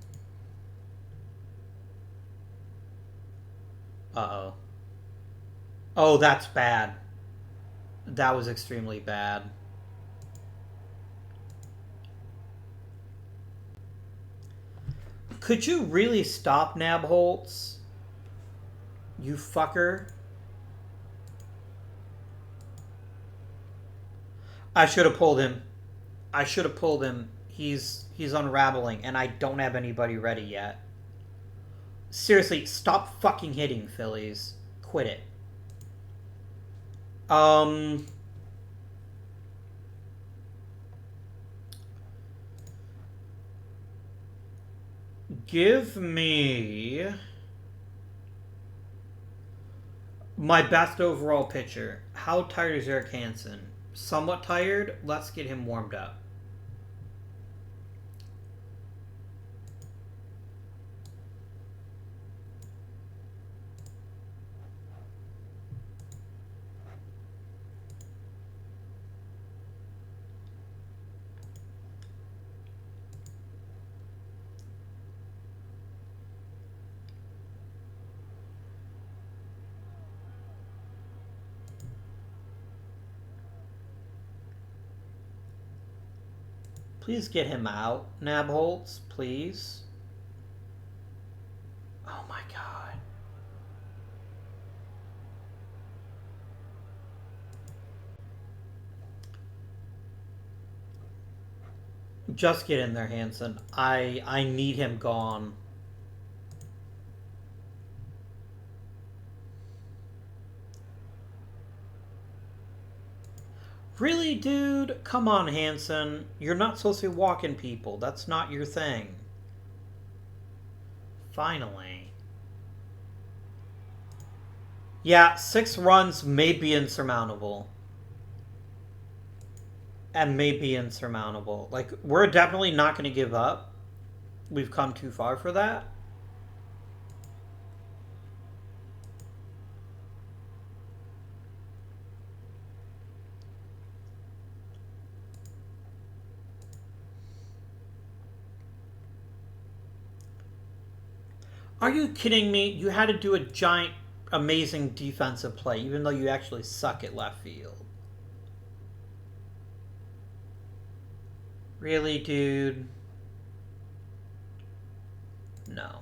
Speaker 1: Uh-oh. Oh, that's bad. That was extremely bad. Could you really stop Nabholz? You fucker. I should have pulled him. I should have pulled him. He's unraveling, and I don't have anybody ready yet. Seriously, stop fucking hitting, Phillies. Quit it. Give me my best overall pitcher. How tired is Eric Hansen? Somewhat tired. Let's get him warmed up. Please get him out, Nabholz, please. Oh my god. Just get in there, Hansen. I need him gone. Really, dude? Come on, Hansen. You're not supposed to be walking people. That's not your thing. Finally. Yeah, 6 runs may be insurmountable. And may be insurmountable. Like, we're definitely not going to give up. We've come too far for that. Are you kidding me? You had to do a giant, amazing defensive play, even though you actually suck at left field. Really, dude? No.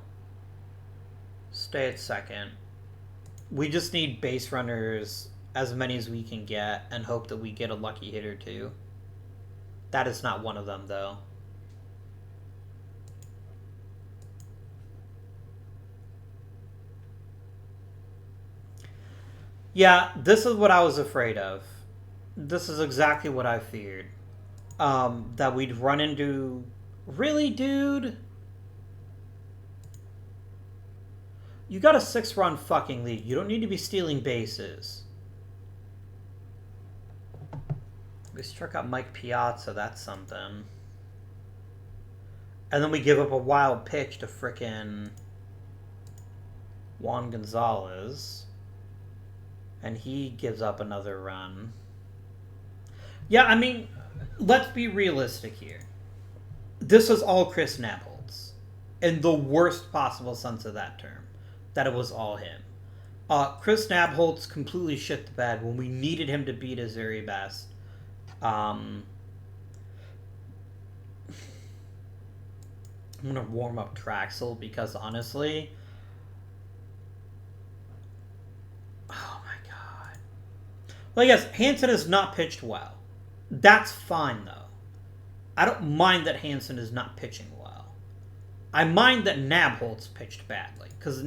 Speaker 1: Stay at second. We just need base runners, as many as we can get, and hope that we get a lucky hit or two. That is not one of them, though. Yeah, this is what I was afraid of. This is exactly what I feared. That we'd run into... Really, dude? You got a 6-run fucking lead. You don't need to be stealing bases. We struck out Mike Piazza. That's something. And then we give up a wild pitch to frickin' Juan Gonzalez. And he gives up another run. Yeah, I mean, let's be realistic here. This was all Chris Nabholz. In the worst possible sense of that term. That it was all him. Chris Nabholz completely shit the bed when we needed him to be at his very best. I'm going to warm up Traxel because honestly... Oh my god. Well, yes, Hansen has not pitched well. That's fine, though. I don't mind that Hansen is not pitching well. I mind that Nabholz pitched badly. Because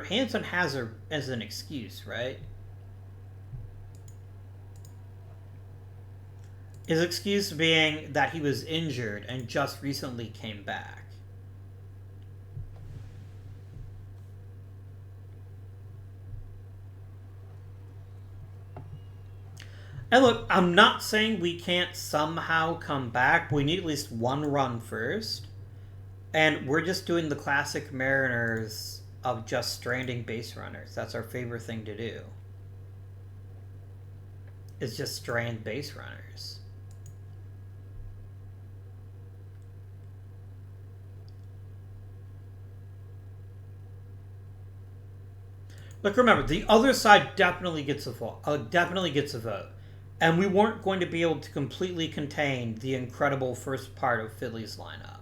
Speaker 1: Hansen has her as an excuse, right? His excuse being that he was injured and just recently came back. And look, I'm not saying we can't somehow come back. We need at least one run first. And we're just doing the classic Mariners of just stranding base runners. That's our favorite thing to do. Is just strand base runners. Look, remember, the other side definitely gets a vote. And we weren't going to be able to completely contain the incredible first part of Philly's lineup.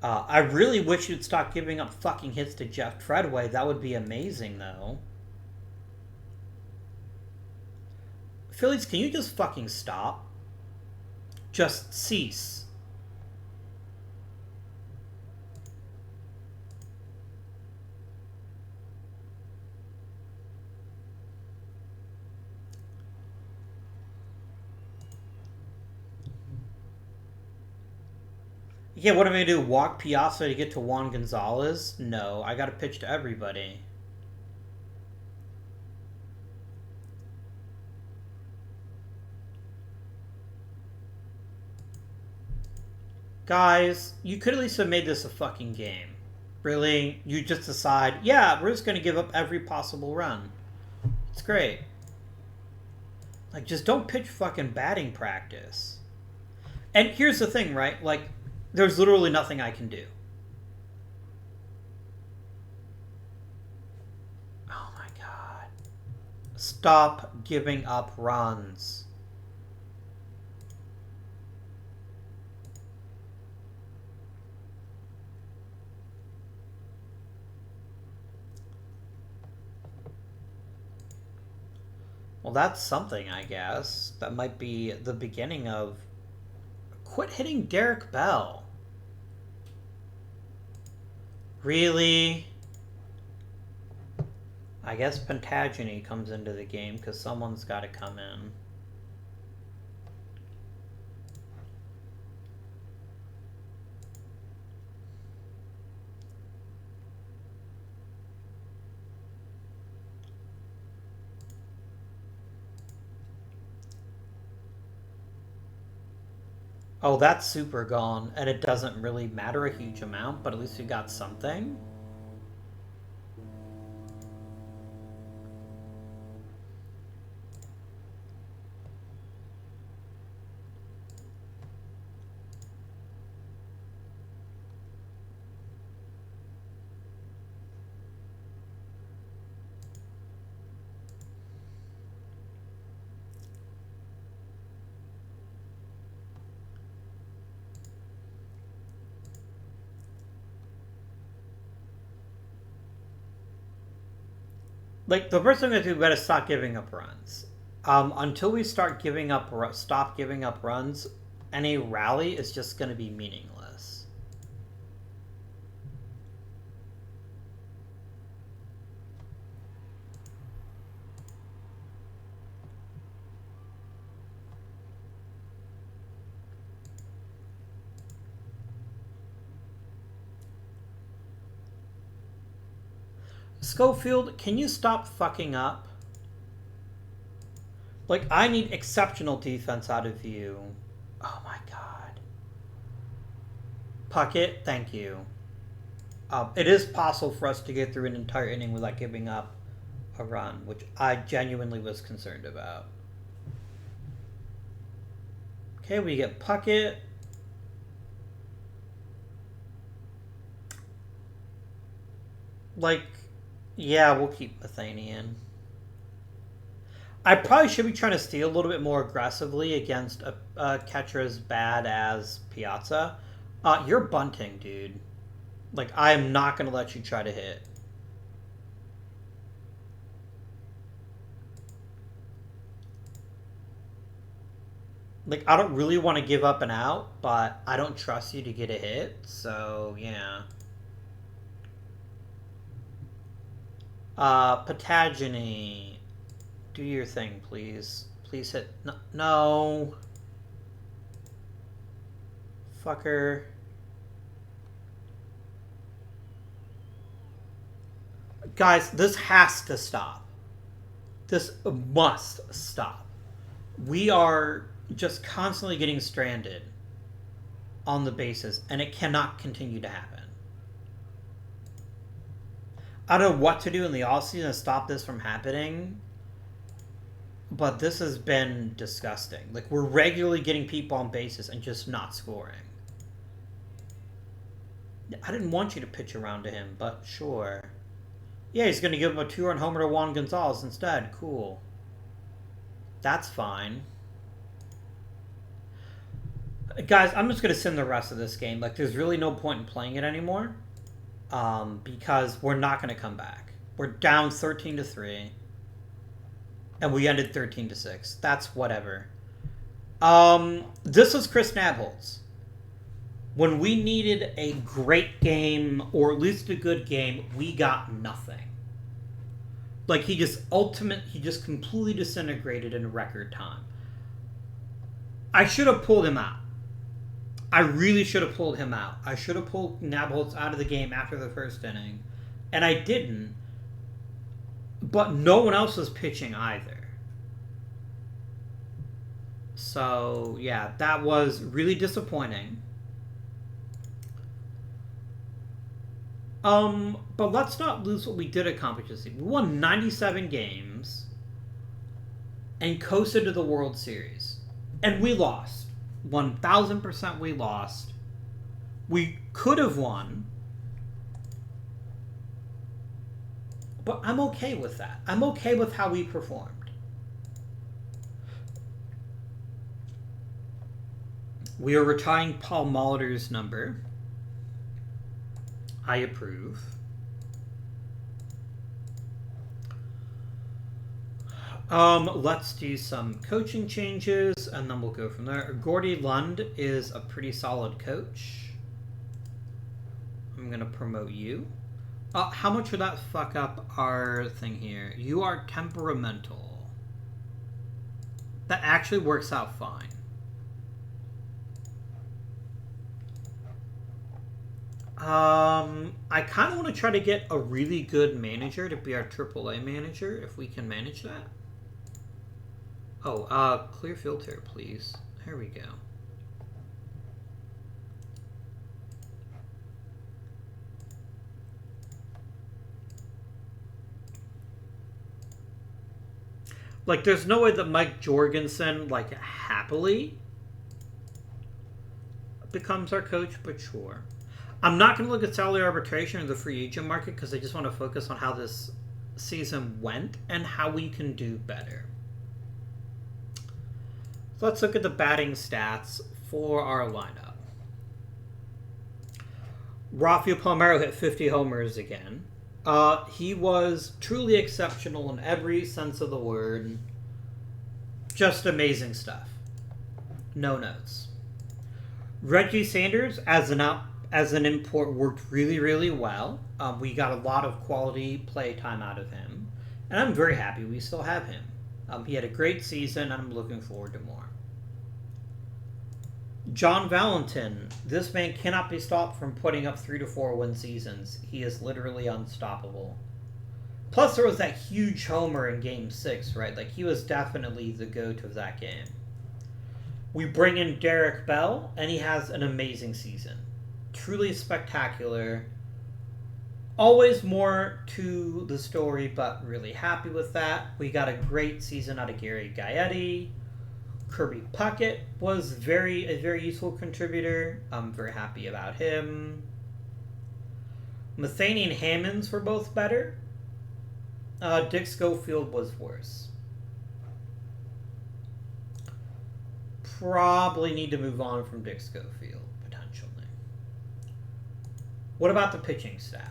Speaker 1: I really wish you'd stop giving up fucking hits to Jeff Treadway. That would be amazing, though. Phillies, can you just fucking stop? Just cease. Yeah, what am I going to do? Walk Piazza to get to Juan Gonzalez? No, I got to pitch to everybody. Guys, you could at least have made this a fucking game. Really? You just decide, yeah, we're just going to give up every possible run. It's great. Like, just don't pitch fucking batting practice. And here's the thing, right? Like, there's literally nothing I can do. Oh my god. Stop giving up runs. Well, that's something, I guess. That might be the beginning of... Quit hitting Derek Bell. Really? I guess Pentagony comes into the game because someone's got to come in. Oh, that's super gone, and it doesn't really matter a huge amount, but at least we got something. Like, the first thing we have to do, we gotta stop giving up runs. Until we stop giving up runs, any rally is just gonna be meaningless. Schofield, can you stop fucking up? Like, I need exceptional defense out of you. Oh my god. Puckett, thank you. It is possible for us to get through an entire inning without giving up a run, which I genuinely was concerned about. Okay, we get Puckett. Like, yeah, we'll keep Methanian. I probably should be trying to steal a little bit more aggressively against a catcher as bad as Piazza. You're bunting, dude. Like, I am not going to let you try to hit. Like, I don't really want to give up an out, but I don't trust you to get a hit, so, yeah. Patagony. Do your thing, please. Please hit... No. Fucker. Guys, this has to stop. This must stop. We are just constantly getting stranded on the bases, and it cannot continue to happen. I don't know what to do in the offseason to stop this from happening, but this has been disgusting. Like, we're regularly getting people on bases and just not scoring. I didn't want you to pitch around to him, but sure. Yeah, he's going to give him a 2-run homer to Juan Gonzalez instead. Cool. That's fine. Guys, I'm just going to send the rest of this game. Like, there's really no point in playing it anymore. Because we're not going to come back. We're down 13-3. And we ended 13-6. That's whatever. This was Chris Nabholz. When we needed a great game, or at least a good game, we got nothing. Like, he just completely disintegrated in record time. I should have pulled him out. I really should have pulled him out. I should have pulled Nabholz out of the game after the first inning. And I didn't. But no one else was pitching either. So, yeah, that was really disappointing. But let's not lose what we did accomplish this season. We won 97 games and coasted to the World Series. And we lost. 1,000% we lost. We could have won. But I'm okay with that. I'm okay with how we performed. We are retiring Paul Molitor's number. I approve. Let's do some coaching changes, and then we'll go from there. Gordy Lund is a pretty solid coach. I'm going to promote you. How much would that fuck up our thing here? You are temperamental. That actually works out fine. I kind of want to try to get a really good manager to be our AAA manager, if we can manage that. Oh, clear filter, please. There we go. Like, there's no way that Mike Jorgensen, like, happily becomes our coach, but sure. I'm not going to look at salary arbitration or the free agent market because I just want to focus on how this season went and how we can do better. So let's look at the batting stats for our lineup. Rafael Palmeiro hit 50 homers again. He was truly exceptional in every sense of the word. Just amazing stuff. No notes. Reggie Sanders as an import worked really, really well. We got a lot of quality play time out of him, and I'm very happy we still have him. He had a great season, and I'm looking forward to more. John Valentin. This man cannot be stopped from putting up 3 to 4 win seasons. He is literally unstoppable. Plus, there was that huge homer in Game 6, right? Like, he was definitely the GOAT of that game. We bring in Derek Bell, and he has an amazing season. Truly spectacular. Always more to the story, but really happy with that. We got a great season out of Gary Gaetti. Kirby Puckett was a very useful contributor. I'm very happy about him. Matheny and Hammonds were both better. Dick Schofield was worse. Probably need to move on from Dick Schofield, potentially. What about the pitching staff?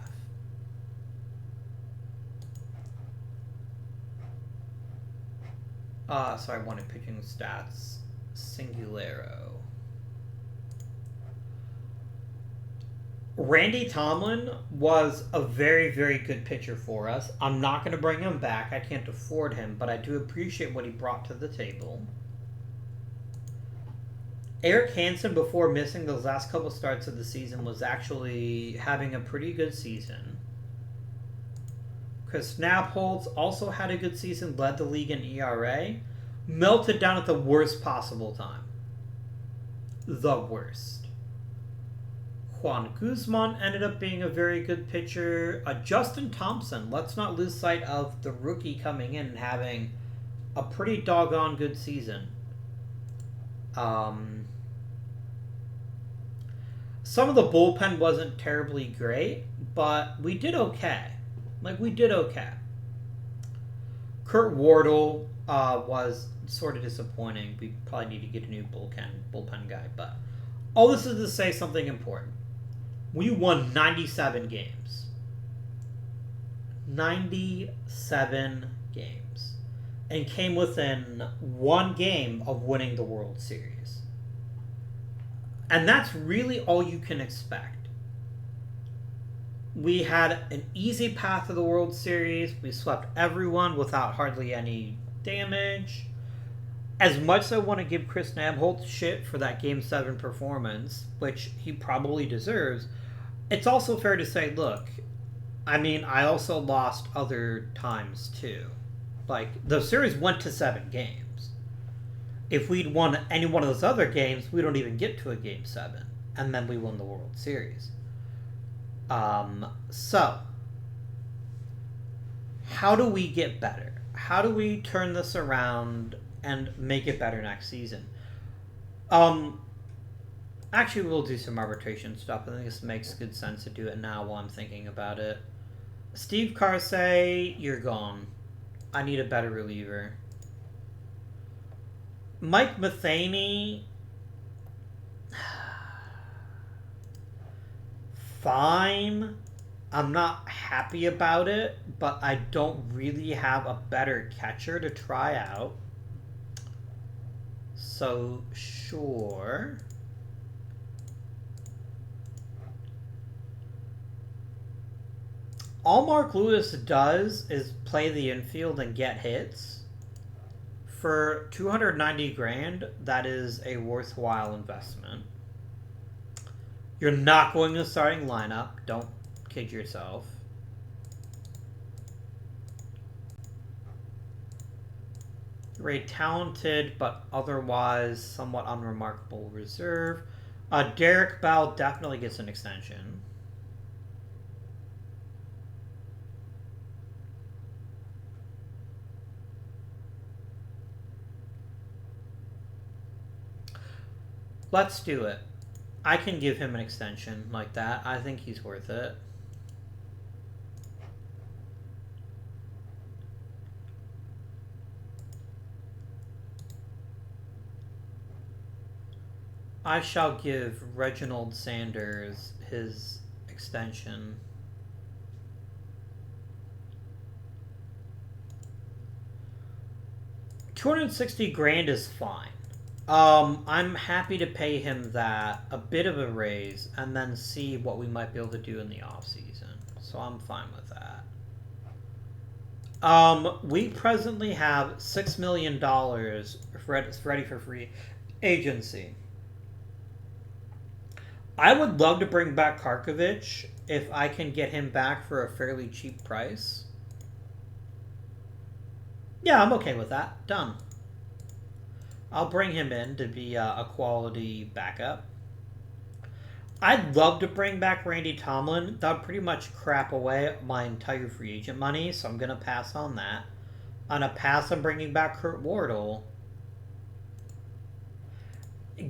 Speaker 1: Sorry, I wanted pitching stats. Singularo. Randy Tomlin was a very good pitcher for us. I'm not going to bring him back. I can't afford him, but I do appreciate what he brought to the table. Eric Hansen, before missing those last couple starts of the season, was actually having a pretty good season. Chris Snapholz also had a good season, led the league in ERA. Melted down at the worst possible time. The worst. Juan Guzman ended up being a very good pitcher. Justin Thompson, let's not lose sight of the rookie coming in and having a pretty doggone good season. Some of the bullpen wasn't terribly great, but we did okay. We did okay. Kurt Wardle was sort of disappointing. We probably need to get a new bullpen guy, but all this is to say something important. We won 97 games. 97 games. And came within 1 game of winning the World Series. And that's really all you can expect. We had an easy path to the World Series. We swept everyone without hardly any damage. As much as I want to give Chris Nabholz shit for that Game 7 performance, which he probably deserves, it's also fair to say, look, I also lost other times too. The series went to 7 games. If we'd won any one of those other games, we don't even get to a Game 7. And then we won the World Series. So, how do we get better? How do we turn this around and make it better next season? Actually, we'll do some arbitration stuff. I think this makes good sense to do it now while I'm thinking about it. Steve Carsey, you're gone. I need a better reliever. Mike Matheny, fine. I'm not happy about it, but I don't really have a better catcher to try out. So, sure. All Mark Lewis does is play the infield and get hits. For $290,000, that is a worthwhile investment. You're not going to the starting lineup. Don't kid yourself. You're a talented but otherwise somewhat unremarkable reserve. Derek Bell definitely gets an extension. Let's do it. I can give him an extension like that. I think he's worth it. I shall give Reginald Sanders his extension. 260 grand is fine. I'm happy to pay him that, a bit of a raise, and then see what we might be able to do in the off season. So I'm fine with that. We presently have $6 million ready for free agency. I would love to bring back Karkovic if I can get him back for a fairly cheap price. Yeah, I'm okay with that. Done. I'll bring him in to be a quality backup. I'd love to bring back Randy Tomlin. That would pretty much crap away my entire free agent money, so I'm going to pass on that. On a pass, I'm bringing back Kurt Wardle.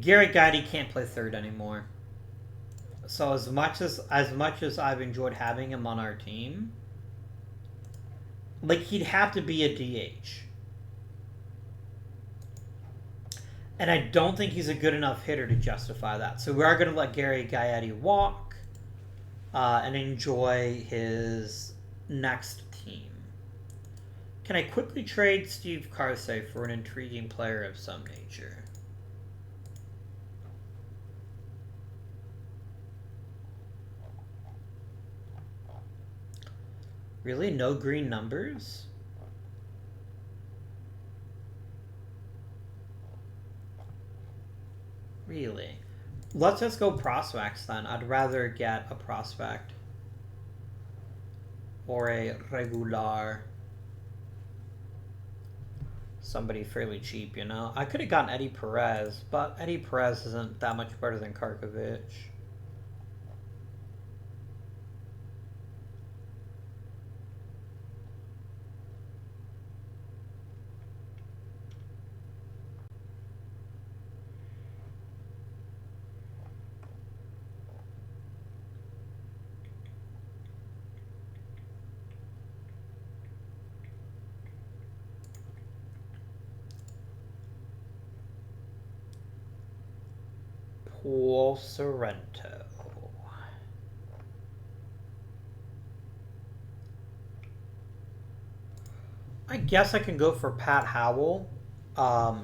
Speaker 1: Garrett Guidy can't play third anymore. So as much as I've enjoyed having him on our team, like, he'd have to be a DH. And I don't think he's a good enough hitter to justify that. So we are going to let Gary Gaetti walk and enjoy his next team. Can I quickly trade Steve Karsay for an intriguing player of some nature? Really? No green numbers? Really? Let's just go prospects then. I'd rather get a prospect. Or a regular. Somebody fairly cheap, you know? I could have gotten Eddie Perez, but Eddie Perez isn't that much better than Karkovic. Paul Sorrento. I guess I can go for Pat Howell.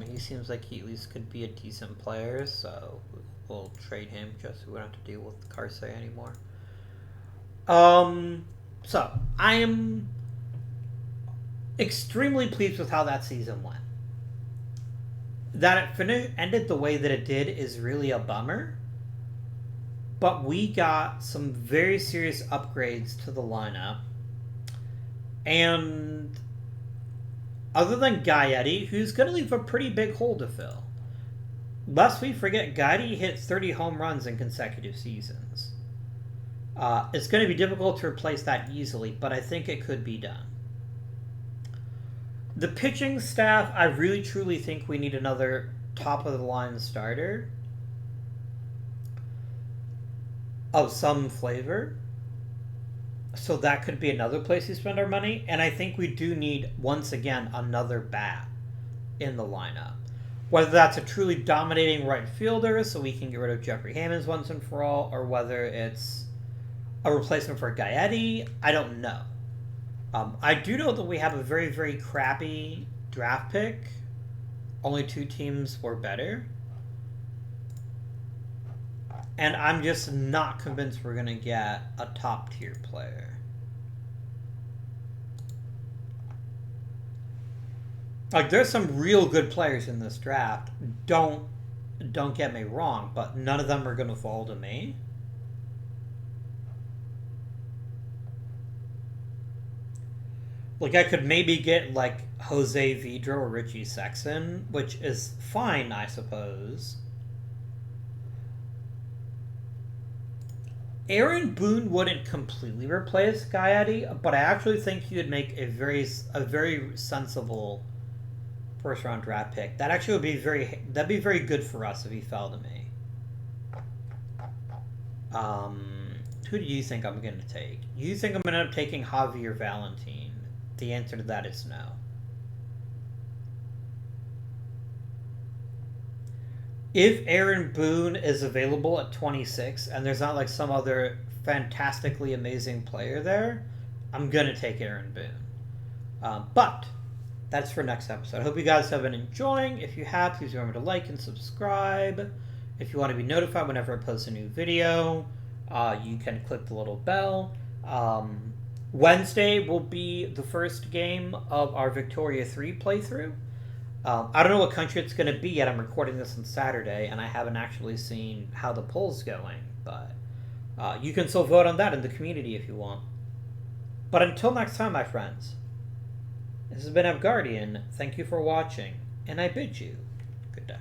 Speaker 1: He seems like he at least could be a decent player, so we'll trade him just so we don't have to deal with Karsay anymore. So I am extremely pleased with how that season went. That it ended the way that it did is really a bummer. But we got some very serious upgrades to the lineup. And other than Gaetti, who's going to leave a pretty big hole to fill. Lest we forget, Gaetti hit 30 home runs in consecutive seasons. It's going to be difficult to replace that easily, but I think it could be done. The pitching staff, I really truly think we need another top-of-the-line starter of some flavor. So that could be another place we spend our money. And I think we do need, once again, another bat in the lineup. Whether that's a truly dominating right fielder so we can get rid of Jeffrey Hammonds once and for all, or whether it's a replacement for Gaetti, I don't know. I do know that we have a very, very crappy draft pick. Only 2 teams were better. And I'm just not convinced we're going to get a top-tier player. Like, there's some real good players in this draft. Don't get me wrong, but none of them are going to fall to me. Like, I could maybe get, like, Jose Vidro or Richie Sexton, which is fine, I suppose. Aaron Boone wouldn't completely replace Gaetti, but I actually think he would make a very sensible first-round draft pick. That actually would be that'd be very good for us if he fell to me. Who do you think I'm going to take? You think I'm going to end up taking Javier Valentin? The answer to that is no. If Aaron Boone is available at 26 and there's not like some other fantastically amazing player there, I'm going to take Aaron Boone. But that's for next episode. I hope you guys have been enjoying. If you have, please remember to like and subscribe. If you want to be notified whenever I post a new video, you can click the little bell. Wednesday will be the first game of our Victoria 3 playthrough. I don't know what country it's going to be yet. I'm recording this on Saturday, and I haven't actually seen how the poll's going. But you can still vote on that in the community if you want. But until next time, my friends, this has been Guardian. Thank you for watching, and I bid you good day.